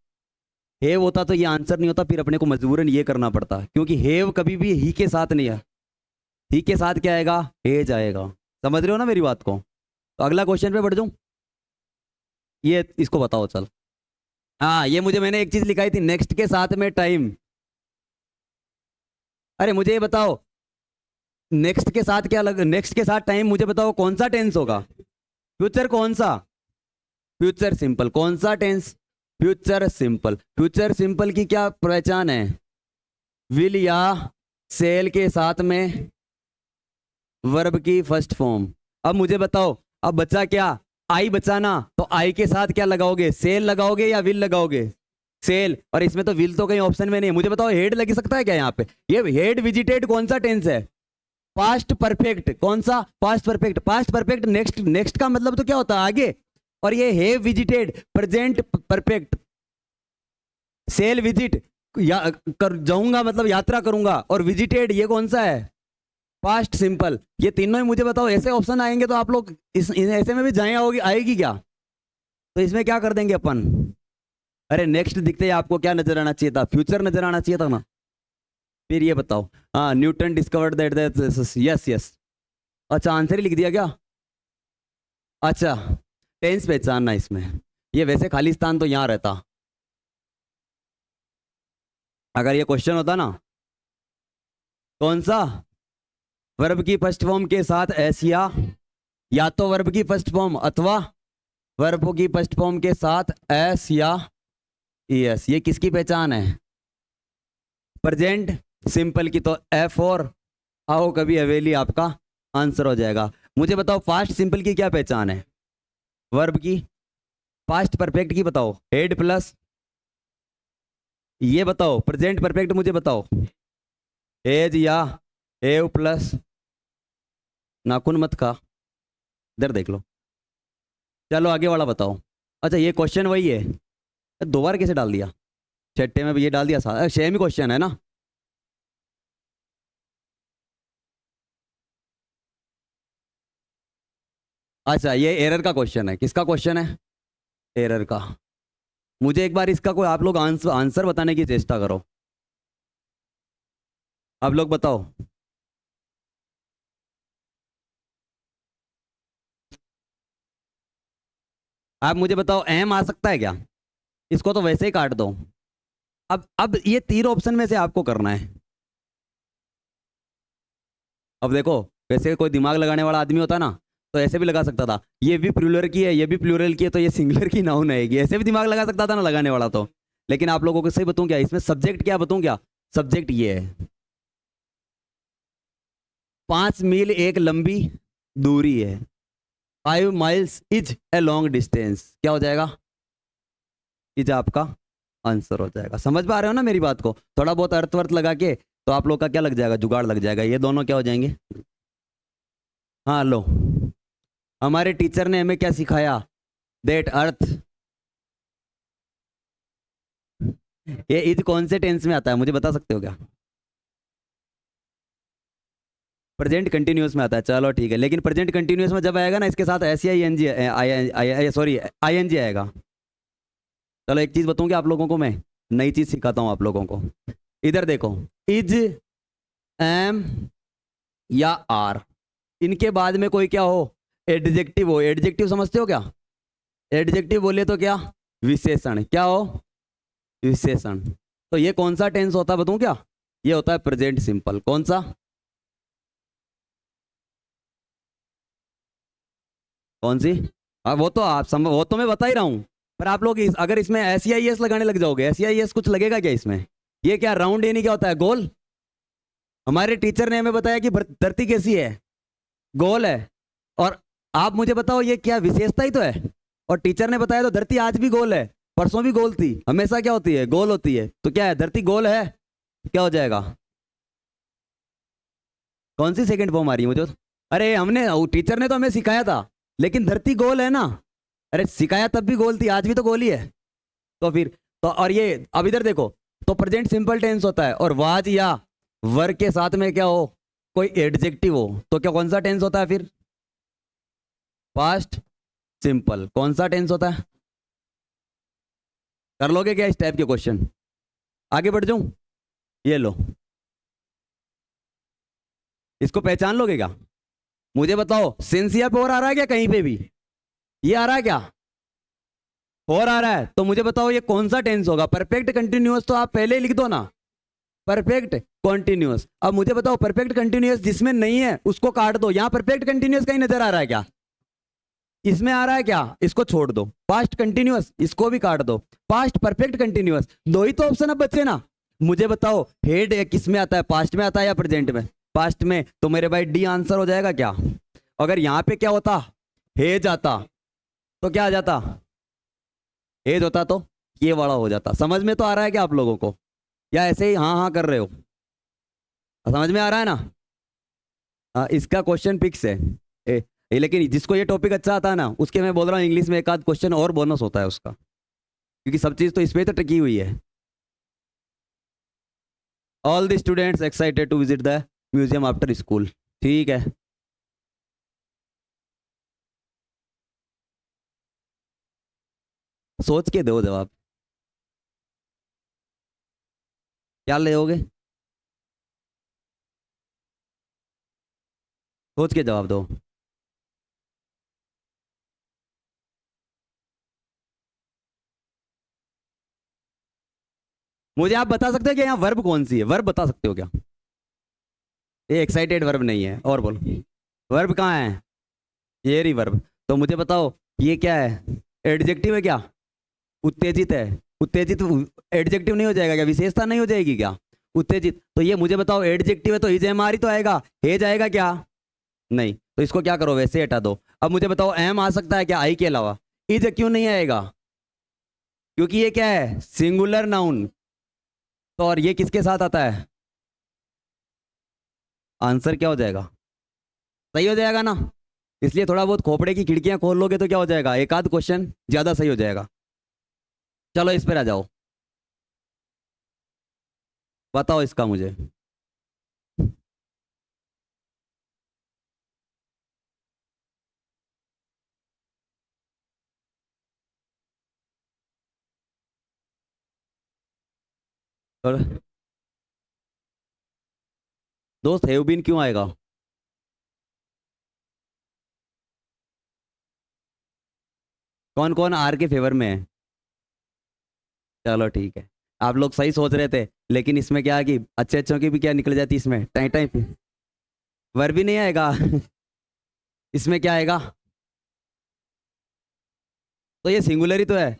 हेव होता तो ये आंसर नहीं होता, फिर अपने को मजबूरन ये करना पड़ता, क्योंकि हेव कभी भी ही के साथ नहीं है। ही के साथ क्या आएगा? हे जाएगा। समझ रहे हो ना मेरी बात को? तो अगला क्वेश्चन पे बढ़ जाऊं, ये इसको बताओ चल। हाँ ये मुझे, मैंने एक चीज लिखाई थी नेक्स्ट के साथ में टाइम। अरे मुझे ये बताओ नेक्स्ट के साथ क्या लग, नेक्स्ट के साथ टाइम, मुझे बताओ कौन सा टेंस होगा? फ्यूचर कौन सा? Future simple. कौन सा टेंस? Future simple. फ्यूचर सिंपल की क्या पहचान है? विल या सेल के साथ में वर्ब की फर्स्ट फॉर्म। अब मुझे बताओ, अब बचा क्या? आई बचा ना, तो आई के साथ क्या लगाओगे? सेल लगाओगे या विल लगाओगे? सेल। और इसमें तो विल तो कहीं ऑप्शन में नहीं है। मुझे बताओ हेड लग सकता है क्या यहाँ पे? ये हेड विजिटेड कौन सा टेंस है? Past perfect. कौन सा? Past perfect. Past perfect next, next का मतलब तो क्या होता है? आगे। और ये have visited present perfect. Shall visit, या कर जाऊंगा मतलब यात्रा करूंगा, और विजिटेड ये कौन सा है? Past simple. ये तीनों ही मुझे बताओ, ऐसे ऑप्शन आएंगे तो आप लोग ऐसे में भी जाए आओगी, आएगी क्या? तो इसमें क्या कर देंगे अपन? अरे नेक्स्ट दिखते ही आपको क्या नजर आना चाहिए था? फ्यूचर नजर आना चाहिए था ना। फिर ये बताओ, हाँ Newton discovered that, yes yes. अच्छा आंसर ही लिख दिया क्या? अच्छा टेंस पहचानना इसमें, ये वैसे खालिस्तान तो यहाँ रहता। अगर ये क्वेश्चन होता ना कौन सा वर्ब की फर्स्ट फॉर्म के साथ एस या तो वर्ब की फर्स्ट फॉर्म अथवा वर्ब की फर्स्ट फॉर्म के साथ एस या एस, ये किसकी पहचान है? प्रेजेंट सिंपल की तो एफ और आओ कभी हवेली आपका आंसर हो जाएगा। मुझे बताओ पास्ट सिंपल की क्या पहचान है? वर्ब की। पास्ट परफेक्ट की बताओ, हेड प्लस, ये बताओ प्रेजेंट परफेक्ट मुझे बताओ, एज या एव प्लस, नाखून मत खा, इधर देख लो। चलो आगे वाला बताओ। अच्छा ये क्वेश्चन वही है, दो बार कैसे डाल दिया? छठे में भी ये डाल दिया, सेम ही क्वेश्चन है ना। अच्छा ये एरर का क्वेश्चन है, किसका क्वेश्चन है? एरर का। मुझे एक बार इसका कोई आप लोग आंसर आंसर बताने की चेष्टा करो। आप लोग बताओ। आप मुझे बताओ एम आ सकता है क्या? इसको तो वैसे ही काट दो। अब ये तीन ऑप्शन में से आपको करना है। अब देखो, वैसे कोई दिमाग लगाने वाला आदमी होता ना तो ऐसे भी लगा सकता था, ये भी प्लूरल की है, ये भी प्लूरल की है, तो ये सिंगुलर की नाउन आएगी, ऐसे भी दिमाग लगा सकता था ना लगाने वाला तो। लेकिन आप लोगों को सही बताऊं क्या इसमें सब्जेक्ट, क्या बताऊं क्या? सब्जेक्ट ये है, 5 मील एक लंबी दूरी है, 5 miles is a long distance, क्या हो जाएगा? इज आपका आंसर हो जाएगा। समझ पा रहे हो ना मेरी बात को? थोड़ा बहुत अर्थ वर्थ लगा के तो आप लोग का क्या लग जाएगा? जुगाड़ लग जाएगा, ये दोनों क्या हो जाएंगे? हाँ लो, हमारे टीचर ने हमें क्या सिखाया? दैट अर्थ, ये इज कौन से टेंस में आता है मुझे बता सकते हो क्या? प्रेजेंट कंटिन्यूअस में आता है, चलो ठीक है। लेकिन प्रेजेंट कंटिन्यूअस में जब आएगा ना इसके साथ S I N G, sorry I N G आएगा। चलो एक चीज बताऊं क्या आप लोगों को, मैं नई चीज सिखाता हूं आप लोगों को। इधर देखो, इज, एम, या आर, इनके बाद में कोई क्या हो, एडजेक्टिव हो। एडजेक्टिव समझते हो क्या? एडजेक्टिव बोले तो क्या, विशेषण। क्या हो, विशेषण। तो ये कौन सा टेंस होता है बताऊं क्या? ये होता है प्रेजेंट सिंपल। कौन सा? कौन सी? वो तो वो तो मैं बता ही रहा हूं। पर आप लोग अगर इसमें SEIS लगाने लग जाओगे, SEIS कुछ लगेगा क्या इसमें? ये क्या राउंड, यानी क्या होता है, गोल। हमारे टीचर ने हमें बताया कि धरती कैसी है, गोल है। और आप मुझे बताओ ये क्या विशेषता ही तो है। और टीचर ने बताया तो धरती आज भी गोल है, परसों भी गोल थी, हमेशा क्या होती है, गोल होती है। तो क्या है, धरती गोल है, क्या हो जाएगा? कौन सी सेकंड फॉर्म आ रही है मुझे अरे हमने, टीचर ने तो हमें सिखाया था, लेकिन धरती गोल है ना। अरे सिखाया तब भी गोल थी, आज भी तो गोल ही है। तो फिर तो, और ये अब इधर देखो, तो प्रेजेंट सिंपल टेंस होता है और वाज या वर्ग के साथ में क्या हो, कोई एडजेक्टिव हो, तो क्या कौन सा टेंस होता है फिर? Past simple. कौन सा टेंस होता है? कर लोगे क्या इस टाइप के क्वेश्चन? आगे बढ़ जाऊं? ये लो, इसको पहचान लोगे क्या? मुझे बताओ, सिंसियर पे और आ रहा है क्या कहीं पे भी? ये आ रहा है क्या? और आ रहा है तो मुझे बताओ ये कौन सा टेंस होगा? परफेक्ट कंटिन्यूअस तो आप पहले ही लिख दो ना, परफेक्ट कॉन्टिन्यूअस। अब मुझे बताओ, परफेक्ट कंटिन्यूअस जिसमें नहीं है उसको काट दो। यहां परफेक्ट कंटिन्यूअस कहीं नजर आ रहा है क्या? इसमें आ रहा है क्या? इसको छोड़ दो। पास्ट कंटिन्यूअस, इसको भी काट दो। पास्ट परफेक्ट कंटिन्यूअस, दो ही तो ऑप्शन अब बचे ना। मुझे बताओ हेड किस में आता है, पास्ट में आता है या प्रेजेंट में? पास्ट में। तो मेरे भाई डी आंसर हो जाएगा क्या? अगर यहां पे क्या होता, हेज आता, तो क्या आ जाता, हेज होता तो ये वाला हो जाता। समझ में तो आ रहा है क्या आप लोगों को, या ऐसे ही हाँ हाँ कर रहे हो? समझ में आ रहा है ना? इसका क्वेश्चन फिक्स है। लेकिन जिसको ये टॉपिक अच्छा आता है ना, उसके मैं बोल रहा हूँ इंग्लिश में एक आध क्वेश्चन और बोनस होता है उसका, क्योंकि सब चीज़ तो इसमें तो टिकी हुई है। All the students excited to visit the museum after school. ठीक है, सोच के दो जवाब। क्या लोगे? सोच के जवाब दो। मुझे आप बता सकते हो कि यहाँ वर्ब कौन सी है? वर्ब बता सकते हो क्या? ये एक्साइटेड वर्ब नहीं है, और बोलो। वर्ब कहाँ है? ये रही वर्ब। तो मुझे बताओ ये क्या है, एडजेक्टिव है क्या? उत्तेजित है। उत्तेजित एडजेक्टिव नहीं हो जाएगा क्या? विशेषता नहीं हो जाएगी क्या? उत्तेजित। तो ये मुझे बताओ एडजेक्टिव है तो इज एम आर ही तो आएगा, हेज आएगा क्या? नहीं। तो इसको क्या करो, वैसे हटा दो। अब मुझे बताओ एम आ सकता है क्या आई के अलावा? इज क्यों नहीं आएगा? क्योंकि ये क्या है, सिंगुलर नाउन। तो और ये किसके साथ आता है? आंसर क्या हो जाएगा? सही हो जाएगा ना? इसलिए थोड़ा बहुत खोपड़े की खिड़कियां खोल लोगे तो क्या हो जाएगा, एक आध क्वेश्चन ज्यादा सही हो जाएगा। चलो इस पर आ जाओ, बताओ इसका मुझे। और दोस्त हैव बीन क्यों आएगा? कौन कौन आर के फेवर में है? चलो ठीक है, आप लोग सही सोच रहे थे, लेकिन इसमें क्या है कि अच्छे अच्छों की भी क्या निकल जाती इसमें, टाइम टाइम। वर भी नहीं आएगा इसमें क्या आएगा? तो ये सिंगुलर ही तो है।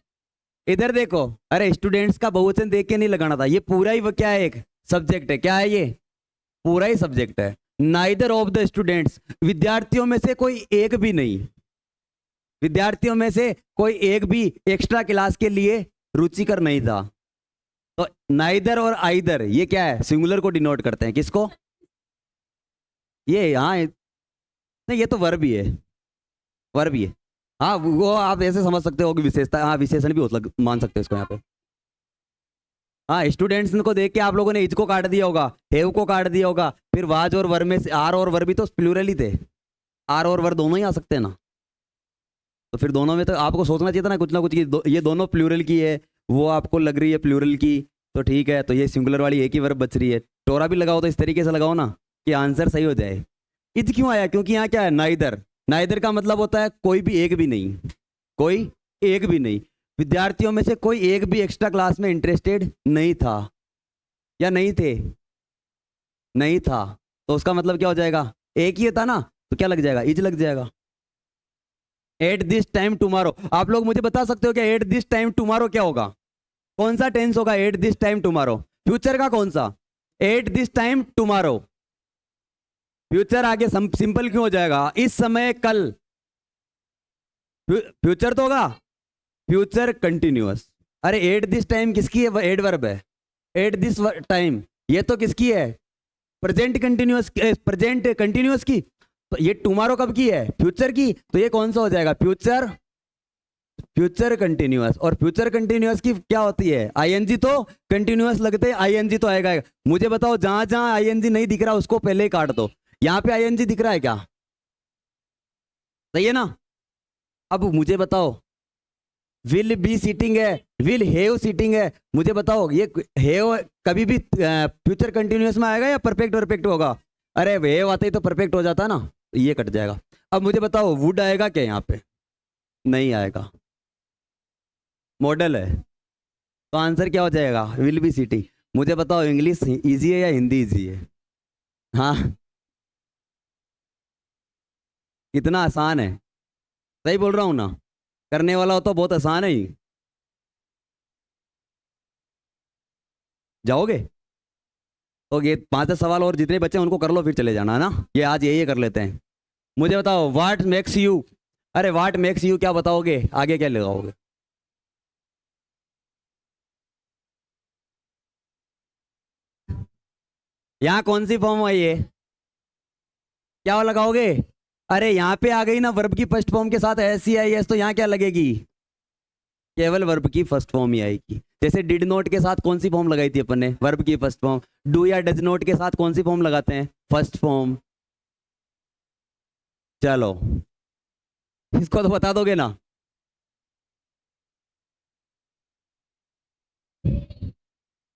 इधर देखो, अरे स्टूडेंट्स का बहुवचन देख के नहीं लगाना था, ये पूरा ही वो क्या है, एक सब्जेक्ट है। क्या है ये? पूरा ही सब्जेक्ट है। नाइदर ऑफ द स्टूडेंट्स, विद्यार्थियों में से कोई एक भी नहीं, विद्यार्थियों में से कोई एक भी एक्स्ट्रा क्लास के लिए रुचिकर नहीं था। तो नाइदर और आइदर ये क्या है, सिंगुलर को डिनोट करते हैं। किसको? ये हाँ, नहीं ये तो वर्ब ही है, वर्ब ही है। हाँ वो आप ऐसे समझ सकते हो कि विशेषता, हाँ विशेषण भी मान सकते हो इसको यहाँ पे। हाँ स्टूडेंट्स को देख के आप लोगों ने इज को काट दिया होगा, हेव को काट दिया होगा, फिर वाज और वर में से आर और वर भी तो प्लूरल ही थे, आर और वर दोनों ही आ सकते हैं ना। तो फिर दोनों में तो आपको सोचना चाहिए था ना कुछ कि ये दोनों प्लूरल की है, वो आपको लग रही है प्लूरल की, तो ठीक है, तो ये सिंगुलर वाली एक ही वर्ब बच रही है। टोरा भी लगाओ तो इस तरीके से लगाओ ना कि आंसर सही हो जाए। इज क्यों आया? क्योंकि यहाँ क्या है, नाइदर। नाइदर का मतलब होता है कोई भी एक भी नहीं, कोई एक भी नहीं। विद्यार्थियों में से कोई एक भी एक्स्ट्रा क्लास में इंटरेस्टेड नहीं था या नहीं थे, नहीं था। तो उसका मतलब क्या हो जाएगा, एक ही था ना, तो क्या लग जाएगा, इज लग जाएगा। एट दिस टाइम टुमारो, आप लोग मुझे बता सकते हो क्या एट दिस टाइम टुमारो क्या होगा? कौन सा टेंस होगा at this time tomorrow? Future का कौन सा? At this time tomorrow. Future आगे सिंपल क्यों हो जाएगा, इस समय कल। फ्यूचर तो होगा, फ्यूचर कंटिन्यूअस। अरे एट दिस टाइम किसकी है, एडवर्ब है। एट दिस टाइम ये तो किसकी है, प्रेजेंट कंटिन्यूअस, प्रेजेंट कंटिन्यूअस की। तो ये टुमारो कब की है, फ्यूचर की। तो ये कौन सा हो जाएगा, फ्यूचर, फ्यूचर कंटिन्यूअस। और फ्यूचर कंटिन्यूअस की क्या होती है, आईएनजी। तो कंटिन्यूअस लगते आईएनजी तो आएगा। मुझे बताओ जहां जहां आईएनजी नहीं दिख रहा उसको पहले ही काट दो। यहां पे आईएनजी दिख रहा है क्या, सही है ना? अब मुझे बताओ, विल बी सीटिंग है, विल हैव सीटिंग है। मुझे बताओ ये हैव कभी भी फ्यूचर कंटिन्यूअस में आएगा या परफेक्ट परफेक्ट होगा? अरे हैव आते ही तो परफेक्ट हो जाता ना, तो ये कट जाएगा। अब मुझे बताओ वुड आएगा क्या यहाँ पे, नहीं आएगा, मॉडल है। तो आंसर क्या हो जाएगा, विल बी सिटिंग। मुझे बताओ इंग्लिश इजी है या हिंदी इजी है? हाँ, इतना आसान है, सही बोल रहा हूँ ना? करने वाला हो तो बहुत आसान है ही। जाओगे? तो ये 5 सवाल और जितने बच्चे हैं उनको कर लो, फिर चले जाना है ना। ये आज यही कर लेते हैं। मुझे बताओ व्हाट मेक्स यू, अरे व्हाट मेक्स यू क्या बताओगे, आगे क्या लगाओगे? यहाँ कौन सी फॉर्म है ये, क्या लगाओगे? अरे यहाँ पे आ गई ना वर्ब की फर्स्ट फॉर्म के साथ एस सी आई एस, तो यहाँ क्या लगेगी, केवल वर्ब की फर्स्ट फॉर्म ही आएगी। जैसे डिड नॉट के साथ कौन सी फॉर्म लगाई थी अपन ने, वर्ब की फर्स्ट फॉर्म। डू या डज नॉट के साथ कौन सी फॉर्म लगाते हैं, फर्स्ट फॉर्म। चलो इसको तो बता दोगे ना?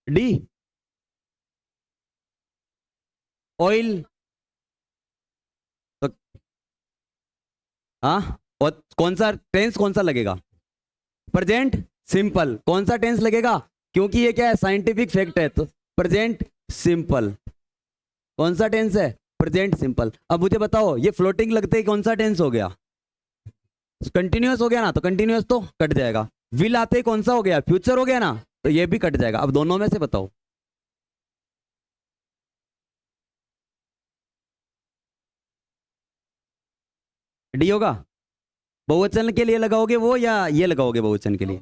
D, oil. तो हाँ, और कौन सा टेंस कौन सा लगेगा, प्रेजेंट सिंपल। कौन सा टेंस लगेगा, क्योंकि ये क्या है, साइंटिफिक फैक्ट है। तो प्रेजेंट सिंपल, कौन सा टेंस है, प्रेजेंट सिंपल। अब मुझे बताओ ये फ्लोटिंग लगते ही कौन सा टेंस हो गया, कंटिन्यूअस हो गया ना, तो कंटिन्यूअस तो कट जाएगा। विल आते ही कौन सा हो गया, फ्यूचर हो गया ना, तो ये भी कट जाएगा। अब दोनों में से बताओ, डी होगा। बहुवचन के लिए लगाओगे वो या ये लगाओगे बहुवचन के लिए?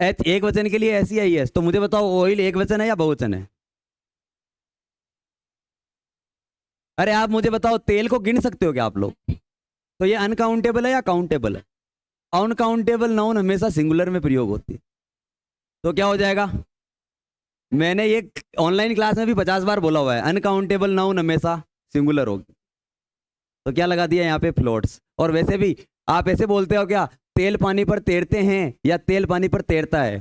एच एक वचन के लिए ऐसी आई है। तो मुझे बताओ ऑयल एक वचन है या बहुवचन है? अरे आप मुझे बताओ तेल को गिन सकते हो क्या आप लोग? तो ये अनकाउंटेबल है या काउंटेबल है? अनकाउंटेबल नाउन हमेशा सिंगुलर में प्रयोग होती है। तो क्या हो जाएगा, मैंने ये ऑनलाइन क्लास में भी 50 बार बोला हुआ है, अनकाउंटेबल नाउन हमेशा सिंगुलर होगी। तो क्या लगा दिया यहाँ पे, फ्लोट्स। और वैसे भी आप ऐसे बोलते हो क्या, तेल पानी पर तैरते हैं या तेल पानी पर तैरता है?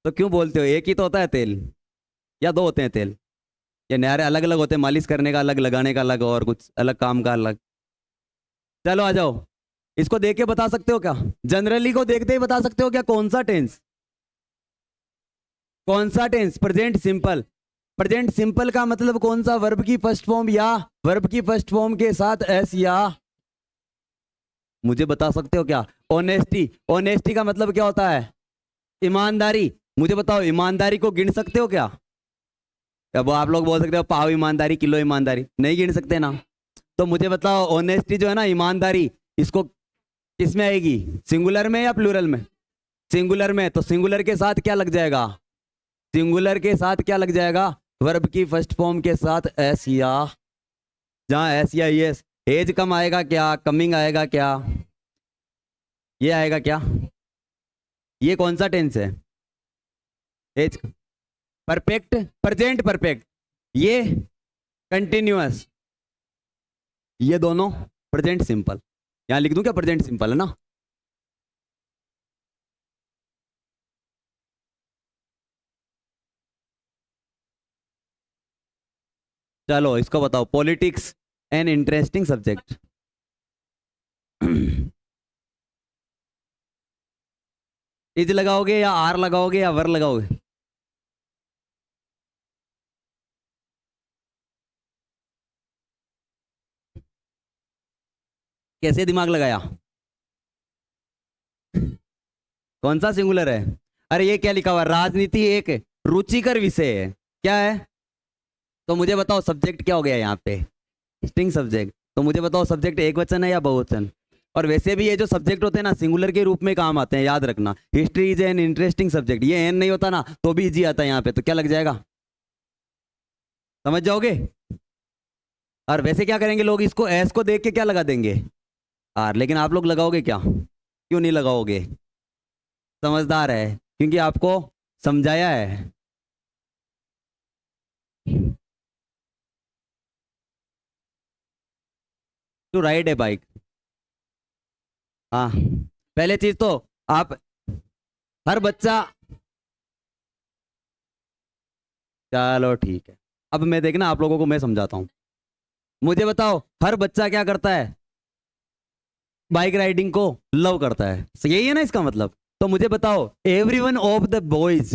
तो क्यों बोलते हो, एक ही तो होता है तेल या दो होते हैं तेल? ये नारे अलग अलग होते हैं, मालिश करने का अलग, लगाने का अलग, और कुछ अलग काम का अलग। चलो आ जाओ, इसको देख के बता सकते हो क्या, जनरली को देखते ही बता सकते हो क्या, कौन सा टेंस, कौन सा tense, present simple. Present simple का मतलब कौन सा, वर्ब की फर्स्ट फॉर्म या वर्ब की फर्स्ट फॉर्म के साथ एस, या मुझे बता सकते हो क्या, ऑनेस्टी। ऑनेस्टी का मतलब क्या होता है, ईमानदारी। मुझे बताओ ईमानदारी को गिन सकते हो क्या? अब आप लोग बोल सकते हो पाव ईमानदारी, किलो ईमानदारी, नहीं गिन सकते ना। तो मुझे बताओ ऑनेस्टी जो है ना, ईमानदारी, इसको किस में आएगी, सिंगुलर में या प्लूरल में? सिंगुलर में। तो सिंगुलर के साथ क्या लग जाएगा, सिंगुलर के साथ क्या लग जाएगा, वर्ब की फर्स्ट फॉर्म के साथ एस, या जहां एस या यस। एज कम आएगा क्या, कमिंग आएगा क्या, ये आएगा क्या? ये कौन सा टेंस है, एज परफेक्ट, प्रेजेंट परफेक्ट, ये कंटिन्यूअस, ये दोनों प्रेजेंट सिंपल। यहां लिख दूं क्या, प्रेजेंट सिंपल है ना। चलो इसको बताओ, politics an interesting subject. Is लगाओगे या आर लगाओगे या वर लगाओगे? कैसे दिमाग लगाया? कौन सा सिंगुलर है? अरे ये क्या लिखा हुआ, राजनीति एक रुचिकर विषय है, क्या है? तो मुझे बताओ सब्जेक्ट क्या हो गया यहाँ पे, स्ट्रिंग सब्जेक्ट। तो मुझे बताओ सब्जेक्ट एक वचन है या बहुवचन? और वैसे भी ये जो सब्जेक्ट होते हैं ना सिंगुलर के रूप में काम आते हैं, याद रखना। History is an interesting subject, ये एन नहीं होता ना तो भी इजी आता है यहाँ पे, तो क्या लग जाएगा? समझ जाओगे? और वैसे क्या करेंगे लोग, इसको एस को देख के क्या लगा देंगे, आर। लेकिन आप लोग लगाओगे क्या, क्यों नहीं लगाओगे? समझदार है, क्योंकि आपको समझाया है। To ride a bike. हाँ, पहले चीज तो आप, हर बच्चा, चलो ठीक है। अब मैं देखना आप लोगों को मैं समझाता हूँ। मुझे बताओ हर बच्चा क्या करता है, बाइक राइडिंग को लव करता है, यही है ना इसका मतलब? तो मुझे बताओ एवरीवन ऑफ द बॉयज,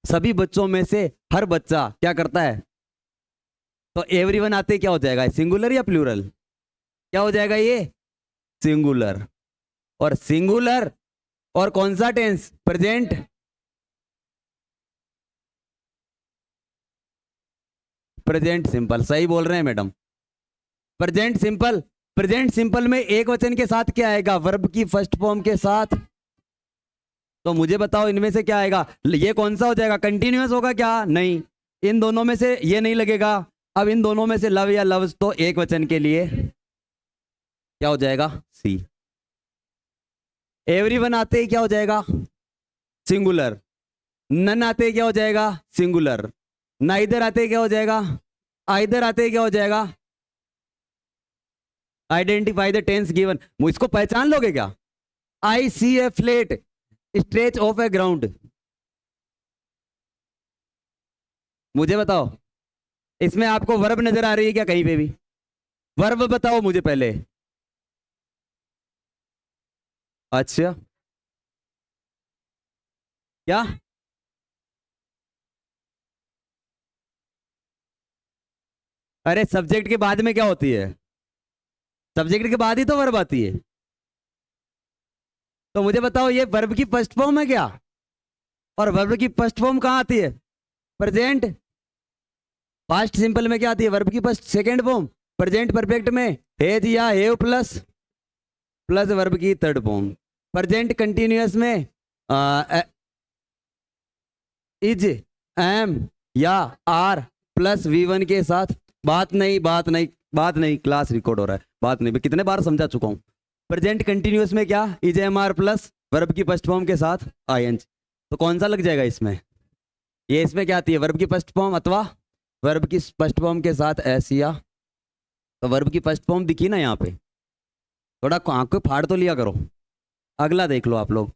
सभी बच्चों में से हर बच्चा क्या करता है? तो एवरीवन आते क्या हो जाएगा, सिंगुलर या प्लूरल? क्या हो जाएगा ये, सिंगुलर। और सिंगुलर, और कौन सा टेंस, प्रेजेंट। प्रेजेंट सिंपल, सही बोल रहे हैं madam. Present simple, present simple में एक वचन के साथ क्या आएगा, वर्ब की फर्स्ट फॉर्म के साथ। तो मुझे बताओ इनमें से क्या आएगा, ये कौन सा हो जाएगा, कंटिन्यूअस होगा क्या? नहीं, इन दोनों में से ये नहीं लगेगा। अब इन दोनों में से लव या लव्स, तो एक वचन के लिए क्या हो जाएगा, सी। एवरीवन आते ही क्या हो जाएगा, सिंगुलर। नन आते ही क्या हो जाएगा, सिंगुलर। नाइदर आते ही क्या हो जाएगा, आइदर आते ही क्या हो जाएगा, आइडेंटिफाई द टेंस गिवन। इसको पहचान लोगे क्या, I see a flat stretch of a ground. मुझे बताओ इसमें आपको वर्ब नजर आ रही है क्या कहीं पे भी? वर्ब बताओ मुझे पहले। अच्छा, क्या? अरे सब्जेक्ट के बाद में क्या होती है, सब्जेक्ट के बाद ही तो वर्ब आती है। तो मुझे बताओ ये वर्ब की फर्स्ट फॉर्म है क्या? और वर्ब की फर्स्ट फॉर्म कहाँ आती है, प्रेजेंट। पास्ट सिंपल में क्या आती है, वर्ब की first second form. Present perfect में हेज या हेव प्लस प्लस वर्ब की थर्ड फॉर्म। प्रेजेंट कंटिन्यूअस में इज, एम या आर प्लस V1 के साथ। बात नहीं, बात नहीं, बात नहीं, क्लास रिकॉर्ड हो रहा है, बात नहीं, मैं कितने बार समझा चुका हूं। प्रेजेंट कंटिन्यूअस में क्या, is am are plus verb की फर्स्ट फॉर्म के साथ ING। तो कौन सा लग जाएगा इसमें, ये इसमें क्या आती है, वर्ब की फर्स्ट फॉर्म अथवा वर्ब की फर्स्ट फॉर्म के साथ एस या। तो वर्ब की फर्स्ट फॉर्म दिखी ना यहाँ पे, थोड़ा आंख को फाड़ तो लिया करो। अगला देख लो आप लोग,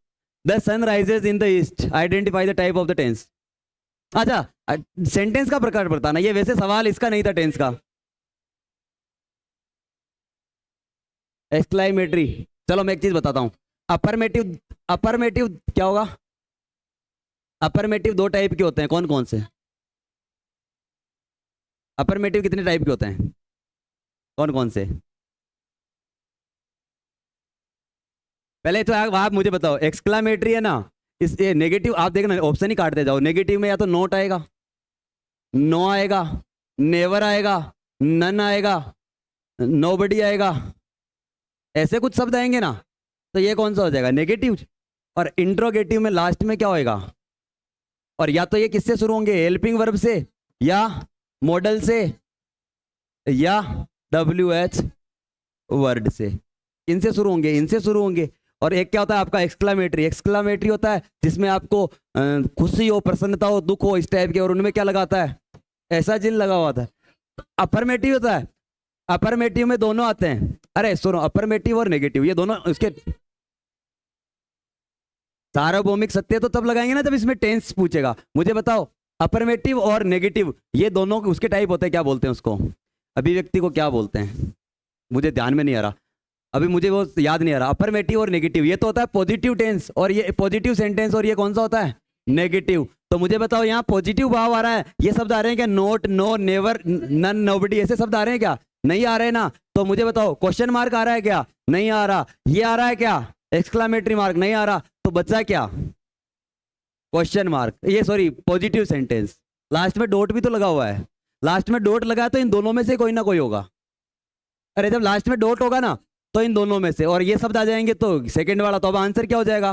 the sun rises in the east, identify the type of the tense. अच्छा, सेंटेंस का प्रकार बताना, ये वैसे सवाल इसका नहीं था टेंस का। एक्सक्लामेटरी, चलो मैं एक चीज बताता हूं। अफर्मेटिव, अफर्मेटिव क्या होगा, अफर्मेटिव दो टाइप के होते हैं, कौन कौन से? अफर्मेटिव कितने टाइप के होते हैं, कौन कौन से? पहले तो आप मुझे बताओ, एक्सक्लामेटरी है ना, इस ये नेगेटिव आप देखना, ऑप्शन ही काटते जाओ। नेगेटिव में या तो नोट आएगा, नो आएगा, नेवर आएगा, नन आएगा, नोबडी आएगा, ऐसे कुछ शब्द आएंगे ना। तो ये कौन सा हो जाएगा, नेगेटिव। और इंट्रोगेटिव में लास्ट में क्या होएगा, और या तो ये किससे शुरू होंगे, हेल्पिंग वर्ब से, या मॉडल से, या WH वर्ड से। इनसे शुरू होंगे, इनसे शुरू होंगे। और एक क्या होता है आपका एक्सक्लामेटरी, एक्सक्लामेटरी होता है जिसमें आपको खुशी हो, प्रसन्नता हो, दुख हो, इस टाइप के, और उनमें क्या लगाता है, ऐसा जिल लगा हुआ था। अफर्मेटिव होता है, अफर्मेटिव में दोनों आते हैं। अरे सुनो, अफर्मेटिव और नेगेटिव ये दोनों उसके सार्वभौमिक सत्य तो तब लगाएंगे ना जब इसमें टेंस पूछेगा। मुझे बताओ अफर्मेटिव और नेगेटिव ये दोनों उसके टाइप होते हैं, क्या बोलते हैं उसको, अभिव्यक्ति को क्या बोलते हैं, मुझे ध्यान में नहीं आ रहा अभी, मुझे वो याद नहीं आ रहा। अफर्मेटिव और नेगेटिव, ये तो होता है पॉजिटिव टेंस और ये पॉजिटिव सेंटेंस, और ये कौन सा होता है, नेगेटिव। तो मुझे बताओ यहाँ पॉजिटिव भाव आ रहा है, ये शब्द आ रहे हैं क्या, not, no, never, none, nobody, ऐसे शब्द आ रहे हैं क्या, नहीं आ रहे ना। तो मुझे बताओ क्वेश्चन मार्क आ रहा है क्या, नहीं आ रहा। ये आ रहा है क्या, एक्सक्लामेटरी मार्क, नहीं आ रहा। तो बचा क्या, क्वेश्चन मार्क, ये सॉरी पॉजिटिव सेंटेंस। लास्ट में डॉट भी तो लगा हुआ है, लास्ट में डॉट लगा तो इन दोनों में से कोई ना कोई होगा। अरे जब लास्ट में डॉट होगा ना तो इन दोनों में से, और ये शब्द आ जाएंगे तो सेकंड वाला। तो अब आंसर क्या हो जाएगा,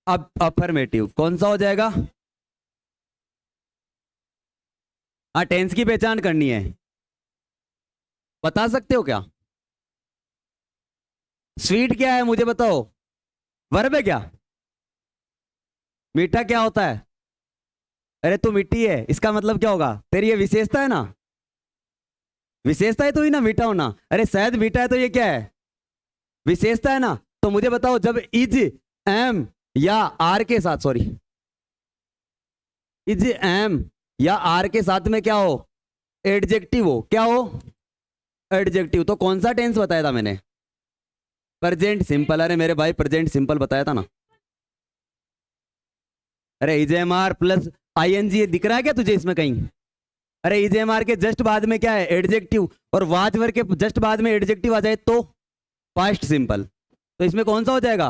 अब अफर्मेटिव कौन सा हो जाएगा। हाँ, टेंस की पहचान करनी है, बता सकते हो क्या। स्वीट क्या है मुझे बताओ, वर्ब है क्या, मीठा क्या होता है, अरे तू मिट्टी है, इसका मतलब क्या होगा, तेरी ये विशेषता है ना, विशेषता है तो ही ना मीठा होना। अरे शायद मीठा है तो ये क्या है, विशेषता है ना। तो मुझे बताओ जब इज, एम या आर के साथ, सॉरी इज, एम या आर के साथ में क्या हो, एडजेक्टिव हो, क्या हो, एडजेक्टिव। तो कौन सा टेंस बताया था मैंने, प्रेजेंट सिंपल। अरे मेरे भाई प्रेजेंट सिंपल बताया था ना। अरे is am are plus I N G दिख रहा है क्या तुझे इसमें कहीं। अरे इज एम आर के जस्ट बाद में क्या है, एडजेक्टिव, और वाज वर्ब के जस्ट बाद में एडजेक्टिव आ जाए तो पास्ट सिंपल। तो इसमें कौन सा हो जाएगा,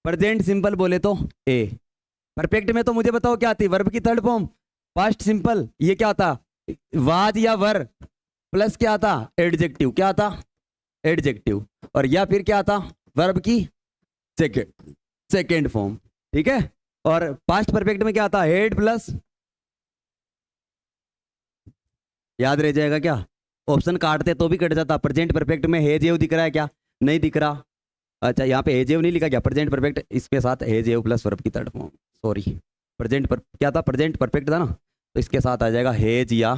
प्रेजेंट सिंपल बोले तो ए। परफेक्ट में तो मुझे बताओ क्या आती, वर्ब की थर्ड फॉर्म पास्ट सिंपल। ये क्या आता, वाज या वर प्लस क्या आता, एडजेक्टिव, क्या आता, एडजेक्टिव, और या फिर क्या आता, वर्ब की सेकेंड फॉर्म, ठीक है। और पास्ट परफेक्ट में क्या आता, हेड प्लस, याद रह जाएगा क्या, ऑप्शन काटते तो भी कट जाता। प्रेजेंट परफेक्ट में हेजेव दिख रहा है क्या, नहीं दिख रहा। अच्छा यहाँ पे हेजेव नहीं लिखा क्या, प्रेजेंट परफेक्ट इसके साथ हेजेव प्लस वर्ब की थर्ड फॉर्म, सॉरी प्रेजेंट पर क्या था, प्रेजेंट परफेक्ट था ना, तो इसके साथ आ जाएगा हेज या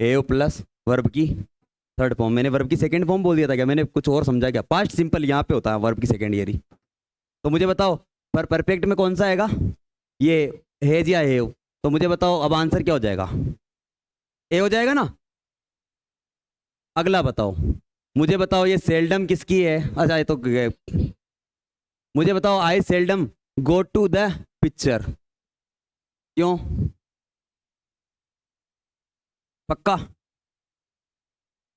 हेव प्लस वर्ब की थर्ड फॉर्म। मैंने वर्ब की सेकंड फॉर्म बोल दिया था क्या, मैंने कुछ और समझा क्या, पास्ट सिंपल यहाँ पे होता है वर्ब की सेकंड ईयर ही। तो मुझे बताओ पर परफेक्ट में कौन सा आएगा, ये हेज या हेव। तो मुझे बताओ अब आंसर क्या हो जाएगा, ए हो जाएगा ना। अगला बताओ, मुझे बताओ ये सेल्डम किसकी है। अच्छा ये तो मुझे बताओ I seldom go to the picture, क्यों, पक्का।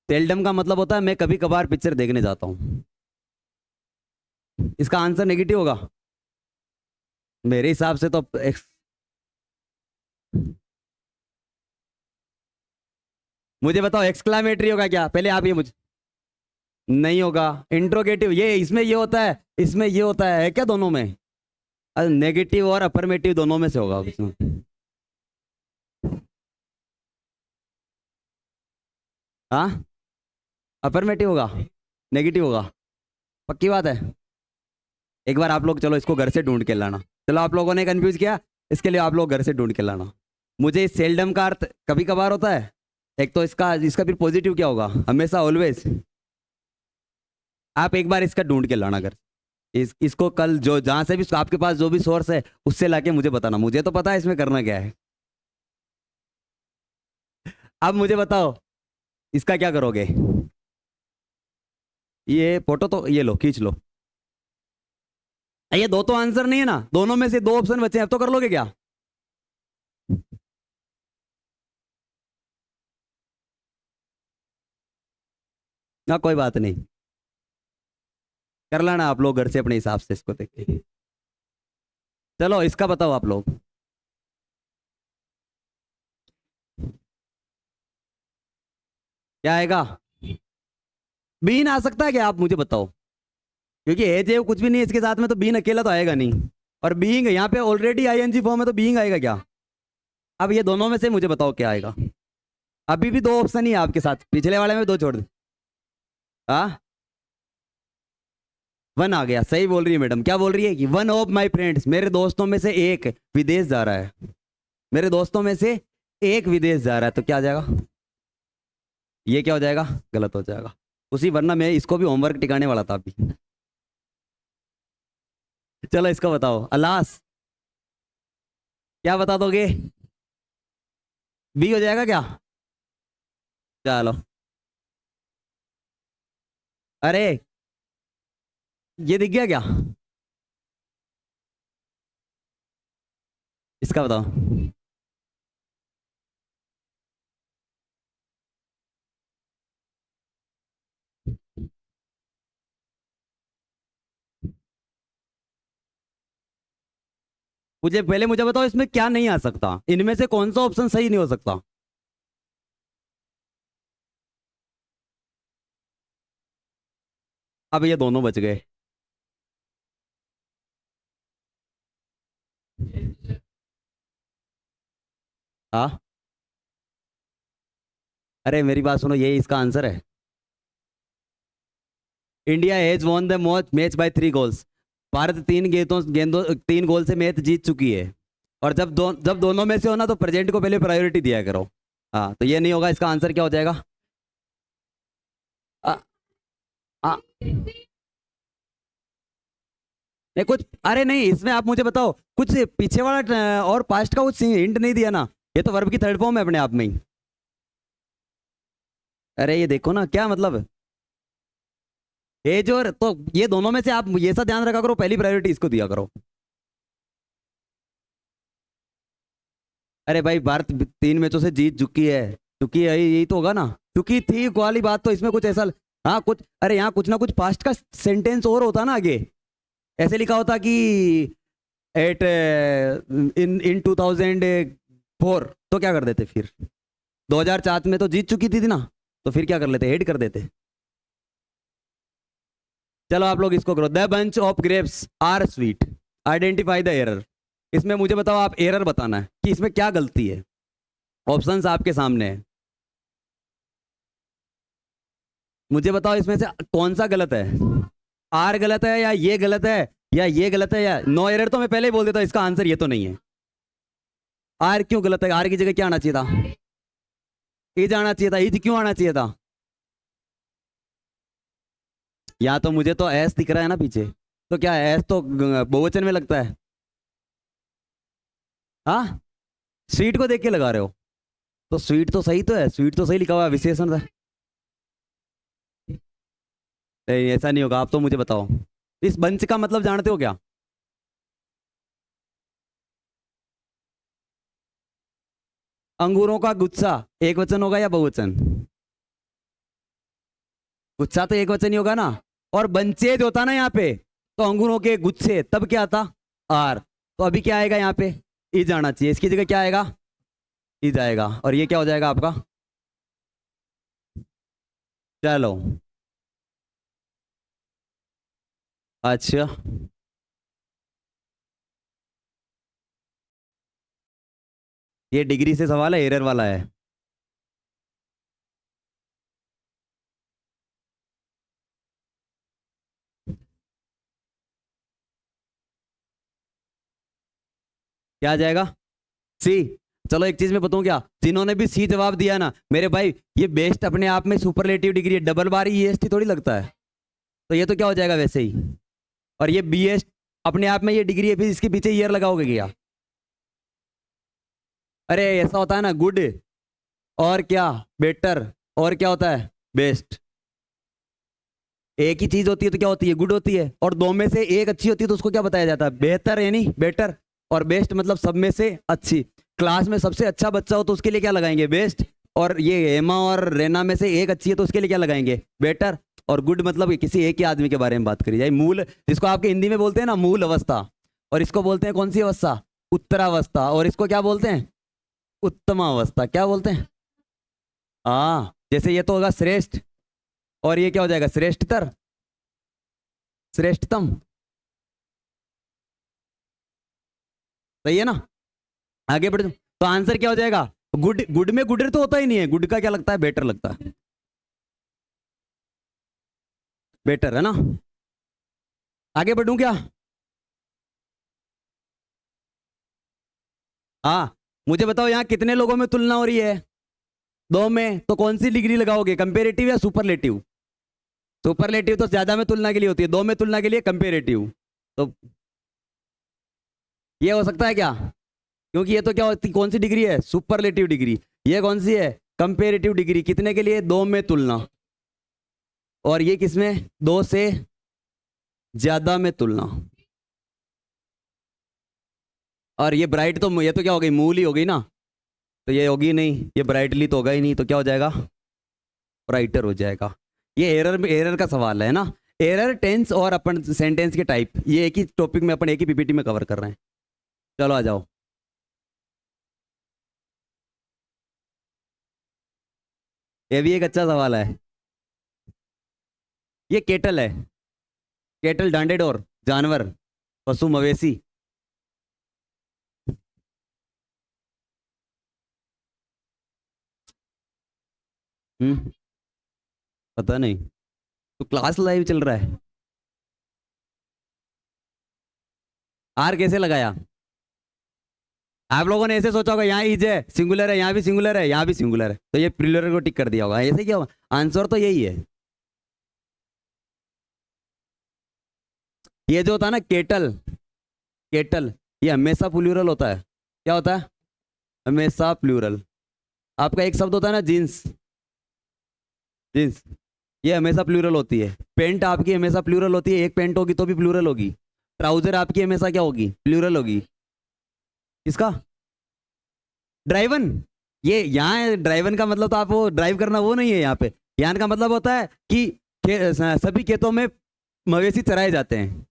सेल्डम का मतलब होता है मैं कभी कभार पिक्चर देखने जाता हूं। इसका आंसर नेगेटिव होगा मेरे हिसाब से तो। मुझे बताओ एक्सक्लामेटरी होगा क्या, पहले आप ये मुझे, नहीं होगा। इंट्रोगेटिव, ये इसमें ये होता है, इसमें ये होता है क्या दोनों में, नेगेटिव और अफर्मेटिव दोनों में से होगा इसमें। हाँ अफर्मेटिव होगा, नेगेटिव होगा, पक्की बात है। एक बार आप लोग चलो इसको घर से ढूंढ के लाना, चलो आप लोगों ने कंफ्यूज किया, इसके लिए आप लोग घर से ढूंढ के लाना। मुझे इस सेल्डम का अर्थ कभी कभार होता है, एक तो इसका इसका फिर पॉजिटिव क्या होगा, हमेशा ऑलवेज। आप एक बार इसका ढूंढ के लाना घर, इसको कल जो जहां से भी आपके पास जो भी सोर्स है उससे लाके मुझे बताना, मुझे तो पता है इसमें करना क्या है। अब मुझे बताओ इसका क्या करोगे, ये फोटो तो ये लो खींच लो। ये दो तो आंसर नहीं है ना, दोनों में से दो ऑप्शन बचे हैं, अब तो कर लोगे क्या। ना कोई बात नहीं, कर लेना आप लोग घर से अपने हिसाब से इसको देख के। चलो इसका बताओ आप लोग, क्या आएगा, बीन आ सकता है क्या, आप मुझे बताओ, क्योंकि एज है कुछ भी नहीं है इसके साथ में, तो बीन अकेला तो आएगा नहीं। और बीइंग यहाँ पे ऑलरेडी आईएनजी फॉर्म है, तो बीइंग आएगा क्या। अब ये दोनों में से मुझे बताओ क्या आएगा। अभी भी दो ऑप्शन ही है आपके साथ, पिछले वाले में दो छोड़ दे। हाँ वन आ गया, सही बोल रही है मैडम, क्या बोल रही है कि वन ऑफ माई फ्रेंड्स, मेरे दोस्तों में से एक विदेश जा रहा है, मेरे दोस्तों में से एक विदेश जा रहा है, तो क्या आ जाएगा, ये क्या हो जाएगा, गलत हो जाएगा उसी, वरना मैं इसको भी होमवर्क टिकाने वाला था अभी। चलो इसको बताओ, अलास क्या बता दोगे? बी हो जाएगा क्या? चलो। अरे ये दिख गया क्या? इसका बताओ। मुझे बताओ इसमें क्या नहीं आ सकता, इनमें से कौन सा ऑप्शन सही नहीं हो सकता? अब ये दोनों बच गए। हाँ। अरे मेरी बात सुनो, ये इसका आंसर है। India has won the match by 3 goals. Bharat 3 गोल से मैच जीत चुकी है। और जब दोनों में से हो ना, तो प्रेजेंट को पहले प्रायोरिटी दिया करो। हाँ, तो ये नहीं होगा, इसका आंसर क्या हो जाएगा? आ, आ, नहीं कुछ, अरे नहीं, इसमें आप मुझे बताओ कुछ पीछे वाला और पास्ट का कुछ हिंट नहीं दिया ना। ये तो वर्ब की थर्ड फॉर्म है अपने आप में ही। अरे ये देखो ना, क्या मतलब। एज और तो ये दोनों में से आप ये सा ध्यान रखा करो, पहली प्रायोरिटी इसको दिया करो। अरे भाई, भारत 3 मैचों से जीत चुकी है, यही तो होगा ना। चुकी थी वाली बात तो इसमें कुछ ऐसा। हाँ कुछ, अरे यहाँ कुछ ना कुछ पास्ट का सेंटेंस और होता ना आगे। ऐसे लिखा होता कि एट इन इन 2004, तो क्या कर देते फिर? 2004 में तो जीत चुकी थी ना, तो फिर क्या कर लेते, हेड कर देते। चलो आप लोग इसको करो। The bunch of grapes are sweet, identify the error. इसमें मुझे बताओ, आप एरर बताना है कि इसमें क्या गलती है। ऑप्शंस आपके सामने है। मुझे बताओ इसमें से कौन सा गलत है। आर गलत है, या ये गलत है, या ये गलत है, या नो एरर तो मैं पहले ही बोल देता, इसका आंसर ये तो नहीं है। आर क्यों गलत है? आर की जगह क्या आना चाहिए था? इज आना चाहिए था। इज क्यों आना चाहिए था? या तो मुझे तो एस दिख रहा है ना पीछे। तो क्या एस तो बहुवचन में लगता है। हाँ, स्वीट को देख के लगा रहे हो। तो स्वीट तो सही तो है, स्वीट तो सही लिखा हुआ है, विशेषण था। नहीं, ऐसा नहीं होगा, आप तो मुझे बताओ। इस बंच का मतलब जानते हो क्या? अंगूरों का गुच्छा एक वचन होगा या बहुवचन? गुच्छा तो एक वचन ही होगा ना। और बंचेज होता ना यहाँ पे, तो अंगूरों के गुच्छे, तब क्या आता? आर। तो अभी क्या आएगा यहाँ पे? इज आना चाहिए, इसकी जगह क्या आएगा? इज आएगा, और ये क्या हो जाएगा आपका? चलो। अच्छा, ये डिग्री से सवाल है, एरर वाला है। क्या आ जाएगा? सी। चलो एक चीज मैं बताऊं क्या, जिन्होंने भी सी जवाब दिया ना मेरे भाई, ये बेस्ट अपने आप में सुपरलेटिव डिग्री है, डबल बार ईएसटी थोड़ी लगता है। तो ये तो क्या हो जाएगा वैसे ही। और ये बीएस अपने आप में ये डिग्री है, फिर इसके पीछे ईयर लगाओगे क्या? अरे ऐसा होता है ना, गुड और क्या, बेटर, और क्या होता है, बेस्ट। एक ही चीज होती है तो क्या होती है, गुड होती है। और दो में से एक अच्छी होती है तो उसको क्या बताया जाता है, बेहतर, यानी बेटर। और बेस्ट मतलब सब में से अच्छी। क्लास में सबसे अच्छा बच्चा हो तो उसके लिए क्या लगाएंगे, बेस्ट। और ये हेमा और रेना में से एक अच्छी है तो उसके लिए क्या लगाएंगे, बेटर। और गुड मतलब कि किसी एक ही आदमी के बारे में बात करी जाए, मूल, जिसको आपके हिंदी में बोलते हैं ना मूल अवस्था। और इसको बोलते हैं कौन सी अवस्था, उत्तरावस्था। और इसको क्या बोलते हैं, उत्तमावस्था। क्या बोलते हैं? हाँ, जैसे ये तो होगा श्रेष्ठ, और ये क्या हो जाएगा, श्रेष्ठतर, श्रेष्ठतम। सही है ना? आगे बढ़, तो आंसर क्या हो जाएगा? गुड, गुड में गुडर तो होता ही नहीं है, गुड का क्या लगता है, बेटर लगता है। बेटर है ना? आगे बढ़ूं क्या? हाँ, मुझे बताओ यहाँ कितने लोगों में तुलना हो रही है? दो में, तो कौन सी डिग्री लगाओगे, कंपेरेटिव या सुपरलेटिव? सुपरलेटिव तो ज्यादा में तुलना के लिए होती है, दो में तुलना के लिए कंपेरेटिव। तो ये हो सकता है क्या, क्योंकि ये तो क्या होती, कौन सी डिग्री है, सुपरलेटिव डिग्री। ये कौन सी है, कंपेरेटिव डिग्री। कितने के लिए, दो में तुलना। और ये किसमें, दो से ज्यादा में तुलना। और ये ब्राइट तो, ये तो क्या हो गई, मूल ही हो गई ना, तो ये होगी नहीं, ये ब्राइटली तो होगा ही नहीं, तो क्या हो जाएगा, ब्राइटर हो जाएगा। ये एरर, एरर का सवाल है ना। एरर, टेंस और अपन सेंटेंस के टाइप, ये एक ही टॉपिक में अपन एक ही पीपीटी में कवर कर रहे हैं। चलो आ जाओ। ये भी एक अच्छा सवाल है। ये केटल है। केटल डांडे डोर, जानवर, पशु, मवेशी। हम्म, पता नहीं। तो क्लास लाइव चल रहा है। आर कैसे लगाया, आप लोगों ने ऐसे सोचा होगा यहाँ इज है, सिंगुलर है, यहाँ भी सिंगुलर है, यहाँ भी सिंगुलर है, तो ये प्लूरल को टिक कर दिया होगा, ऐसे क्या होगा, आंसर तो यही है। ये जो होता है ना केटल, केटल, ये हमेशा प्लूरल होता है। क्या होता है, हमेशा प्लूरल। आपका एक शब्द होता है ना जींस, जींस, ये हमेशा प्लूरल होती है। पेंट आपकी हमेशा प्लूरल होती है, एक पेंट होगी तो भी प्लूरल होगी। ट्राउजर आपकी हमेशा क्या होगी, प्लूरल होगी। किसका, ड्राइवन। ये यहाँ ड्राइवन का मतलब तो आप वो ड्राइव करना वो नहीं है यहाँ पे। यहाँ का मतलब होता है कि सभी खेतों में मवेशी चराए जाते हैं।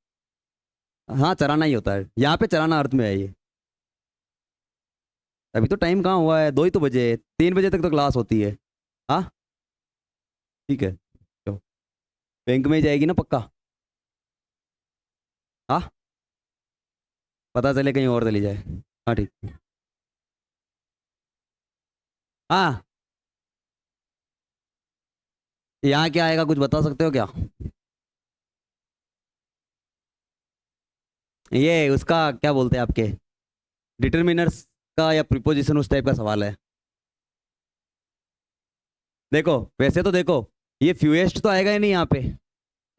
हाँ चराना ही होता है, यहाँ पे चराना अर्थ में है ये। अभी तो टाइम कहाँ हुआ है, 2 ही तो बजे, 3 बजे तक तो क्लास होती है। हाँ ठीक है, तो बैंक में ही जाएगी ना पक्का। हाँ, पता चले कहीं और चली जाए। हाँ ठीक। हाँ, यहाँ क्या आएगा, कुछ बता सकते हो क्या। ये उसका क्या बोलते हैं आपके, डिटर्मिनर्स का या प्रीपोजिशन, उस टाइप का सवाल है। देखो वैसे तो देखो, ये फ्यूएस्ट तो आएगा ही नहीं यहाँ पे,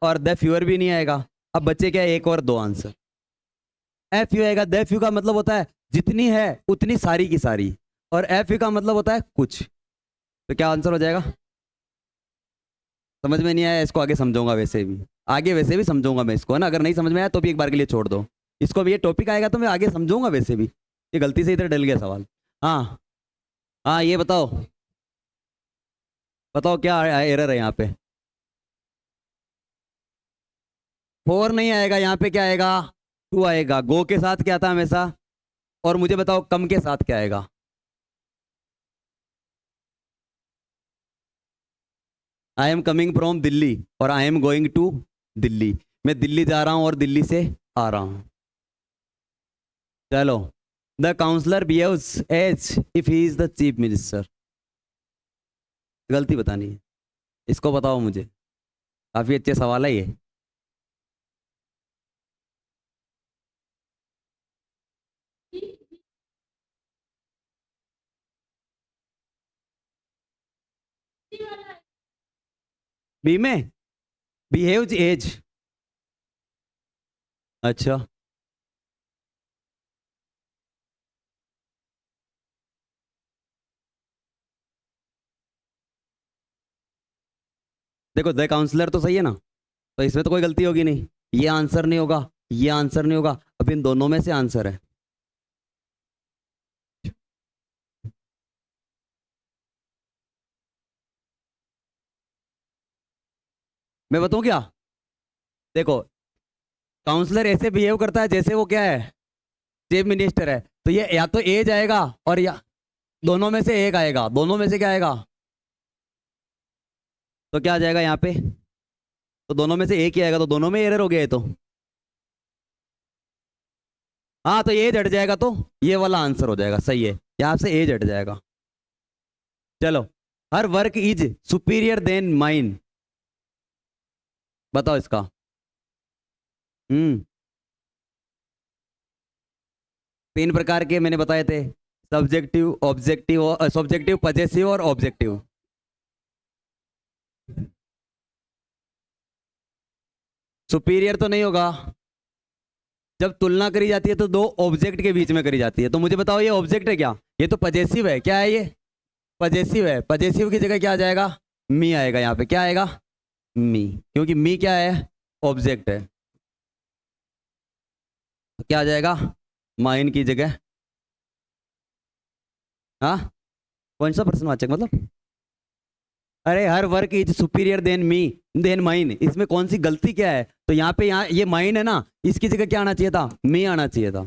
और द फ्यूअर भी नहीं आएगा। अब बच्चे क्या है, एक और दो आंसर। एफ यू आएगा, द फ्यू का मतलब होता है जितनी है उतनी सारी की सारी, और एफ यू का मतलब होता है कुछ। तो क्या आंसर हो जाएगा, समझ में नहीं आया, इसको आगे समझाऊंगा वैसे भी, आगे वैसे भी समझाऊंगा मैं इसको, है ना। अगर नहीं समझ में आया तो भी एक बार के लिए छोड़ दो इसको भी, ये टॉपिक आएगा तो मैं आगे समझाऊंगा वैसे भी। ये गलती से इधर डल गया सवाल। हाँ, हाँ ये बताओ, बताओ क्या एरर है यहाँ पे। 4 नहीं आएगा यहाँ पे, क्या आएगा, 2 आएगा। गो के साथ क्या था हमेशा, और मुझे बताओ कम के साथ क्या आएगा। I am coming from Delhi और I am going to Delhi. मैं दिल्ली जा रहा हूँ और दिल्ली से आ रहा हूँ। चलो, the counsellor behaves as if he is the chief minister. गलती बतानी है, इसको बताओ मुझे, काफी अच्छे सवाल है ये। बी में, बिहेव्स एज, अच्छा। देखो द काउंसलर तो सही है ना, तो इसमें तो कोई गलती होगी नहीं। ये आंसर नहीं होगा, ये आंसर नहीं होगा, अब इन दोनों में से आंसर है। मैं बताऊं क्या, देखो काउंसलर ऐसे बिहेव करता है जैसे वो क्या है, चीफ मिनिस्टर है, तो ये या तो एज आएगा और या दोनों में से एक आएगा, दोनों में से क्या आएगा, तो क्या आ जाएगा यहाँ पे, तो दोनों में से एक ही आएगा, तो दोनों में एरर हो गया ये तो। हाँ तो एज हट जाएगा, तो ये वाला आंसर हो जाएगा, सही है, यहाँ से एज हट जाएगा। चलो, her work is superior then mine, बताओ इसका। हम्म, 3 प्रकार के मैंने बताए थे, सब्जेक्टिव, ऑब्जेक्टिव, सब्जेक्टिव, पजेसिव और ऑब्जेक्टिव। सुपीरियर तो नहीं होगा, जब तुलना करी जाती है तो दो ऑब्जेक्ट के बीच में करी जाती है। तो मुझे बताओ ये ऑब्जेक्ट है क्या? ये तो पजेसिव है। क्या है ये? पजेसिव है। पजेसिव की जगह क्या आ जाएगा? मी आएगा यहाँ पे। क्या आएगा? मी, क्योंकि मी क्या है? ऑब्जेक्ट है। तो क्या आ जाएगा? माइन की जगह। हाँ, कौन सा प्रश्नवाचक मतलब? अरे her work is superior than me, then mine, इसमें कौन सी गलती क्या है? तो यहाँ पे, यहाँ ये माइन है ना, इसकी जगह क्या आना चाहिए था? मी आना चाहिए था।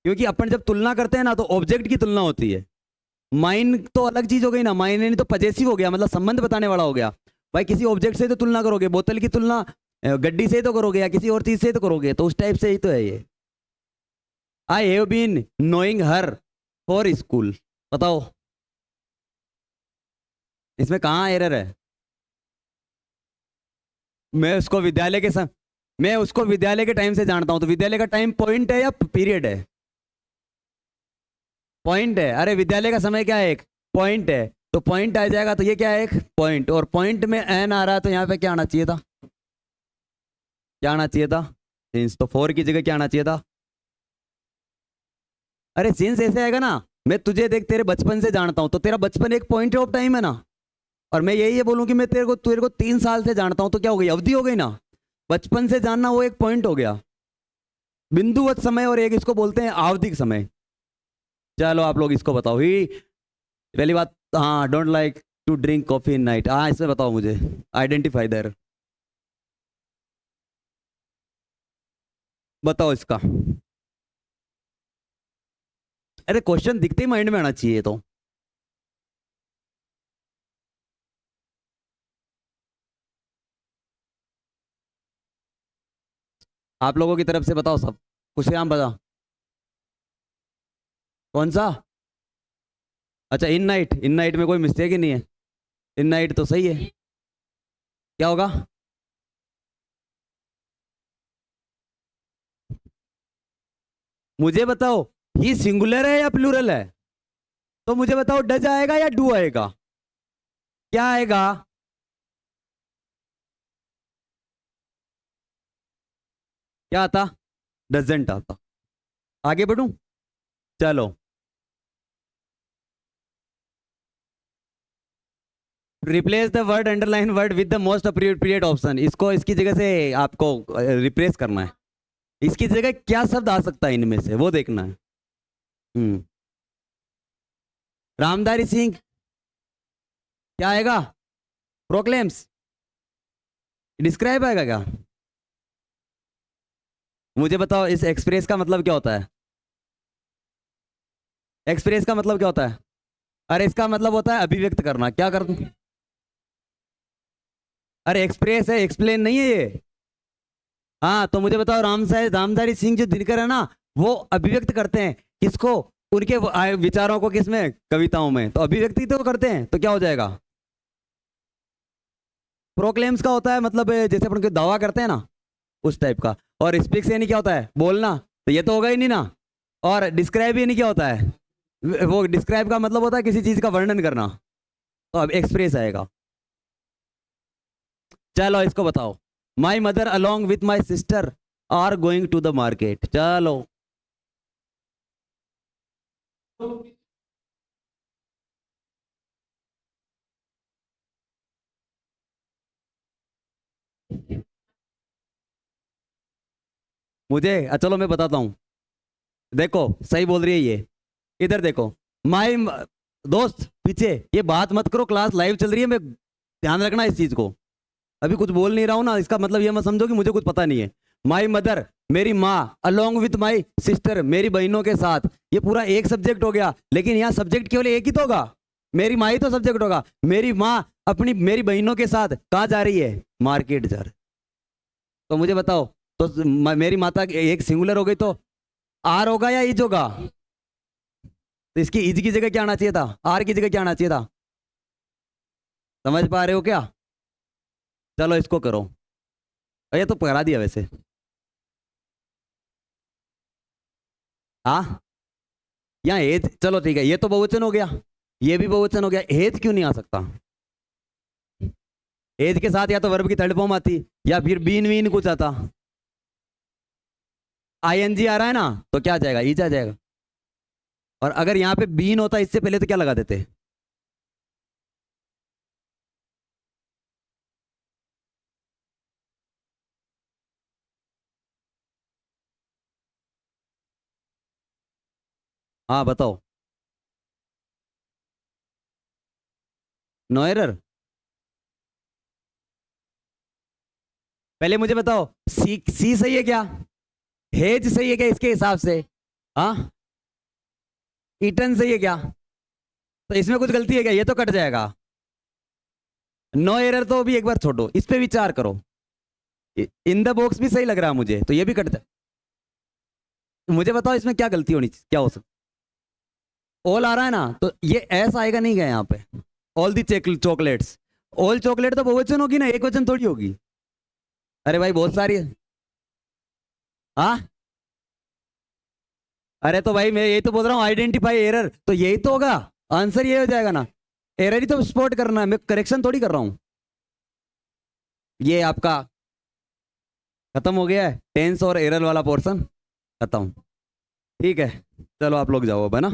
क्योंकि अपन जब तुलना करते हैं ना तो ऑब्जेक्ट की तुलना होती है। माइन तो अलग चीज हो गई ना, माइन नहीं तो पजेसिव हो गया, मतलब संबंध बताने वाला हो गया। भाई किसी ऑब्जेक्ट से तो तुलना करोगे, बोतल की तुलना गड्डी से तो करोगे या किसी और चीज से तो करोगे, तो उस टाइप से ही तो है ये। I have been knowing her for school. बताओ इसमें कहाँ एरर है? मैं उसको विद्यालय के सम... मैं उसको विद्यालय के टाइम से जानता हूं, तो विद्यालय का टाइम पॉइंट है या पीरियड है? पॉइंट है। अरे विद्यालय का समय क्या है? एक पॉइंट है। तो पॉइंट आ जाएगा, तो ये क्या है? एक पॉइंट। और पॉइंट में एन आ रहा है, तो यहाँ पे क्या आना चाहिए था? क्या आना चाहिए था? सिंस। तो फोर की जगह क्या आना चाहिए था? अरे सिंस ऐसे आएगा ना, मैं तुझे देख तेरे बचपन से जानता हूं, तो तेरा बचपन एक पॉइंट ऑफ टाइम है ना। और मैं यही ये बोलूं कि मैं तेरे को 3 साल से जानता हूं, तो क्या हो गई? अवधि हो गई ना। बचपन से जानना वो एक पॉइंट हो गया, बिंदुवत समय। और एक इसको बोलते हैं आवधिक समय। चलो आप लोग इसको बताओ ही। पहली बात, हाँ, don't like to drink coffee in night. हाँ, इसमें बताओ मुझे, आइडेंटिफाई देयर। बताओ इसका। अरे क्वेश्चन दिखते ही माइंड में आना चाहिए तो। आप लोगों की तरफ से बताओ सब। खुशयाम बता। कौन सा? अच्छा, इन नाइट। इन नाइट में कोई मिस्टेक ही नहीं है। इन नाइट तो सही है। क्या होगा? मुझे बताओ, ही सिंगुलर है या प्लूरल है? तो मुझे बताओ, डज आएगा या डू आएगा? क्या आएगा? क्या आता? डजेंट आता। आगे बढ़ूं? चलो, replace the word underline word with the most appropriate option. इसको इसकी जगह से आपको रिप्लेस करना है। इसकी जगह क्या शब्द आ सकता है इनमें से, वो देखना है। हम्म। रामधारी सिंह। क्या आएगा? प्रोक्लेम्स। डिस्क्राइब आएगा क्या? मुझे बताओ, इस एक्सप्रेस का मतलब क्या होता है? एक्सप्रेस का मतलब क्या होता है? अरे इसका मतलब होता है अभिव्यक्त करना। क्या कर दूं? अरे एक्सप्रेस है, एक्सप्लेन नहीं है ये। हाँ, तो मुझे बताओ, रामधारी सिंह जो दिनकर है ना, वो अभिव्यक्त करते हैं किसको? उनके विचारों को किसमें? कविताओं में। तो अभिव्यक्ति तो करते हैं, तो क्या हो जाएगा? प्रोक्लेम्स का होता है मतलब जैसे अपन कोई दावा करते हैं ना, उस टाइप का। और स्पीक्स यानी क्या होता है? बोलना। तो ये तो होगा ही नहीं ना। और डिस्क्राइब यानी क्या होता है? वो डिस्क्राइब का मतलब होता है किसी चीज का वर्णन करना। तो अब एक्सप्रेस आएगा। चलो इसको बताओ। My mother along with my sister are going to the market. चलो। मुझे चलो मैं बताता हूँ। देखो सही बोल रही है ये। इधर देखो। माई दोस्त पीछे ये बात मत करो, क्लास लाइव चल रही है। मैं ध्यान रखना इस चीज को। अभी कुछ बोल नहीं रहा हूं ना, इसका मतलब ये मत समझो कि मुझे कुछ पता नहीं है। माई मदर, मेरी माँ, अलोंग विथ माई सिस्टर, मेरी बहनों के साथ। ये पूरा एक सब्जेक्ट हो गया, लेकिन यहाँ सब्जेक्ट केवल एक ही तो होगा। मेरी माँ ही तो सब्जेक्ट होगा। मेरी माँ अपनी मेरी बहनों के साथ कहाँ जा रही है? मार्केट जा रही। तो मुझे बताओ, तो मेरी माता एक सिंगुलर हो गई, तो आर होगा या इज होगा? तो इसकी इज की जगह क्या आना चाहिए था? आर की जगह क्या आना चाहिए था? समझ पा रहे हो क्या? चलो इसको करो। ये तो करा दिया वैसे। हाँ, यहाँ हेत, चलो ठीक है, ये तो बहुवचन हो गया। ये भी बहुवचन हो गया। हेत क्यों नहीं आ सकता? हेत के साथ या तो वर्ब की थर्ड फॉर्म आती, या फिर बीन वीन कुछ आता। आईएनजी आ रहा है ना, तो क्या आ जाएगा, ईज आ जाएगा। और अगर यहाँ पे बीन होता इससे पहले तो क्या लगा देते? हाँ बताओ। No error. पहले मुझे बताओ, सी सी सही है क्या? हेज सही है क्या इसके हिसाब से? हाँ। ईटन सही है क्या? तो इसमें कुछ गलती है क्या? ये तो कट जाएगा। नो एरर तो भी एक बार छोड़ो, इस पे विचार करो। इन द बॉक्स भी सही लग रहा है मुझे, तो ये भी कट जाए। मुझे बताओ इसमें क्या गलती होनी चाहिए, क्या हो सकता? ऑल आ रहा है ना, तो ये एस आएगा नहीं गया यहाँ पे। All the chocolates. All chocolate तो बहुवचन होगी ना, एक वचन थोड़ी होगी। अरे भाई बहुत सारी है। हाँ। अरे तो भाई मैं यही तो बोल रहा हूँ, आइडेंटिफाई एरर, तो यही तो होगा। आंसर ये हो जाएगा ना। एरर ही तो स्पॉट करना है, मैं करेक्शन थोड़ी कर रहा हूँ। ये आपका खत्म हो गया है टेंस और एरर वाला पोर्शन, खत्म। ठीक है, चलो आप लोग जाओ अब, है ना।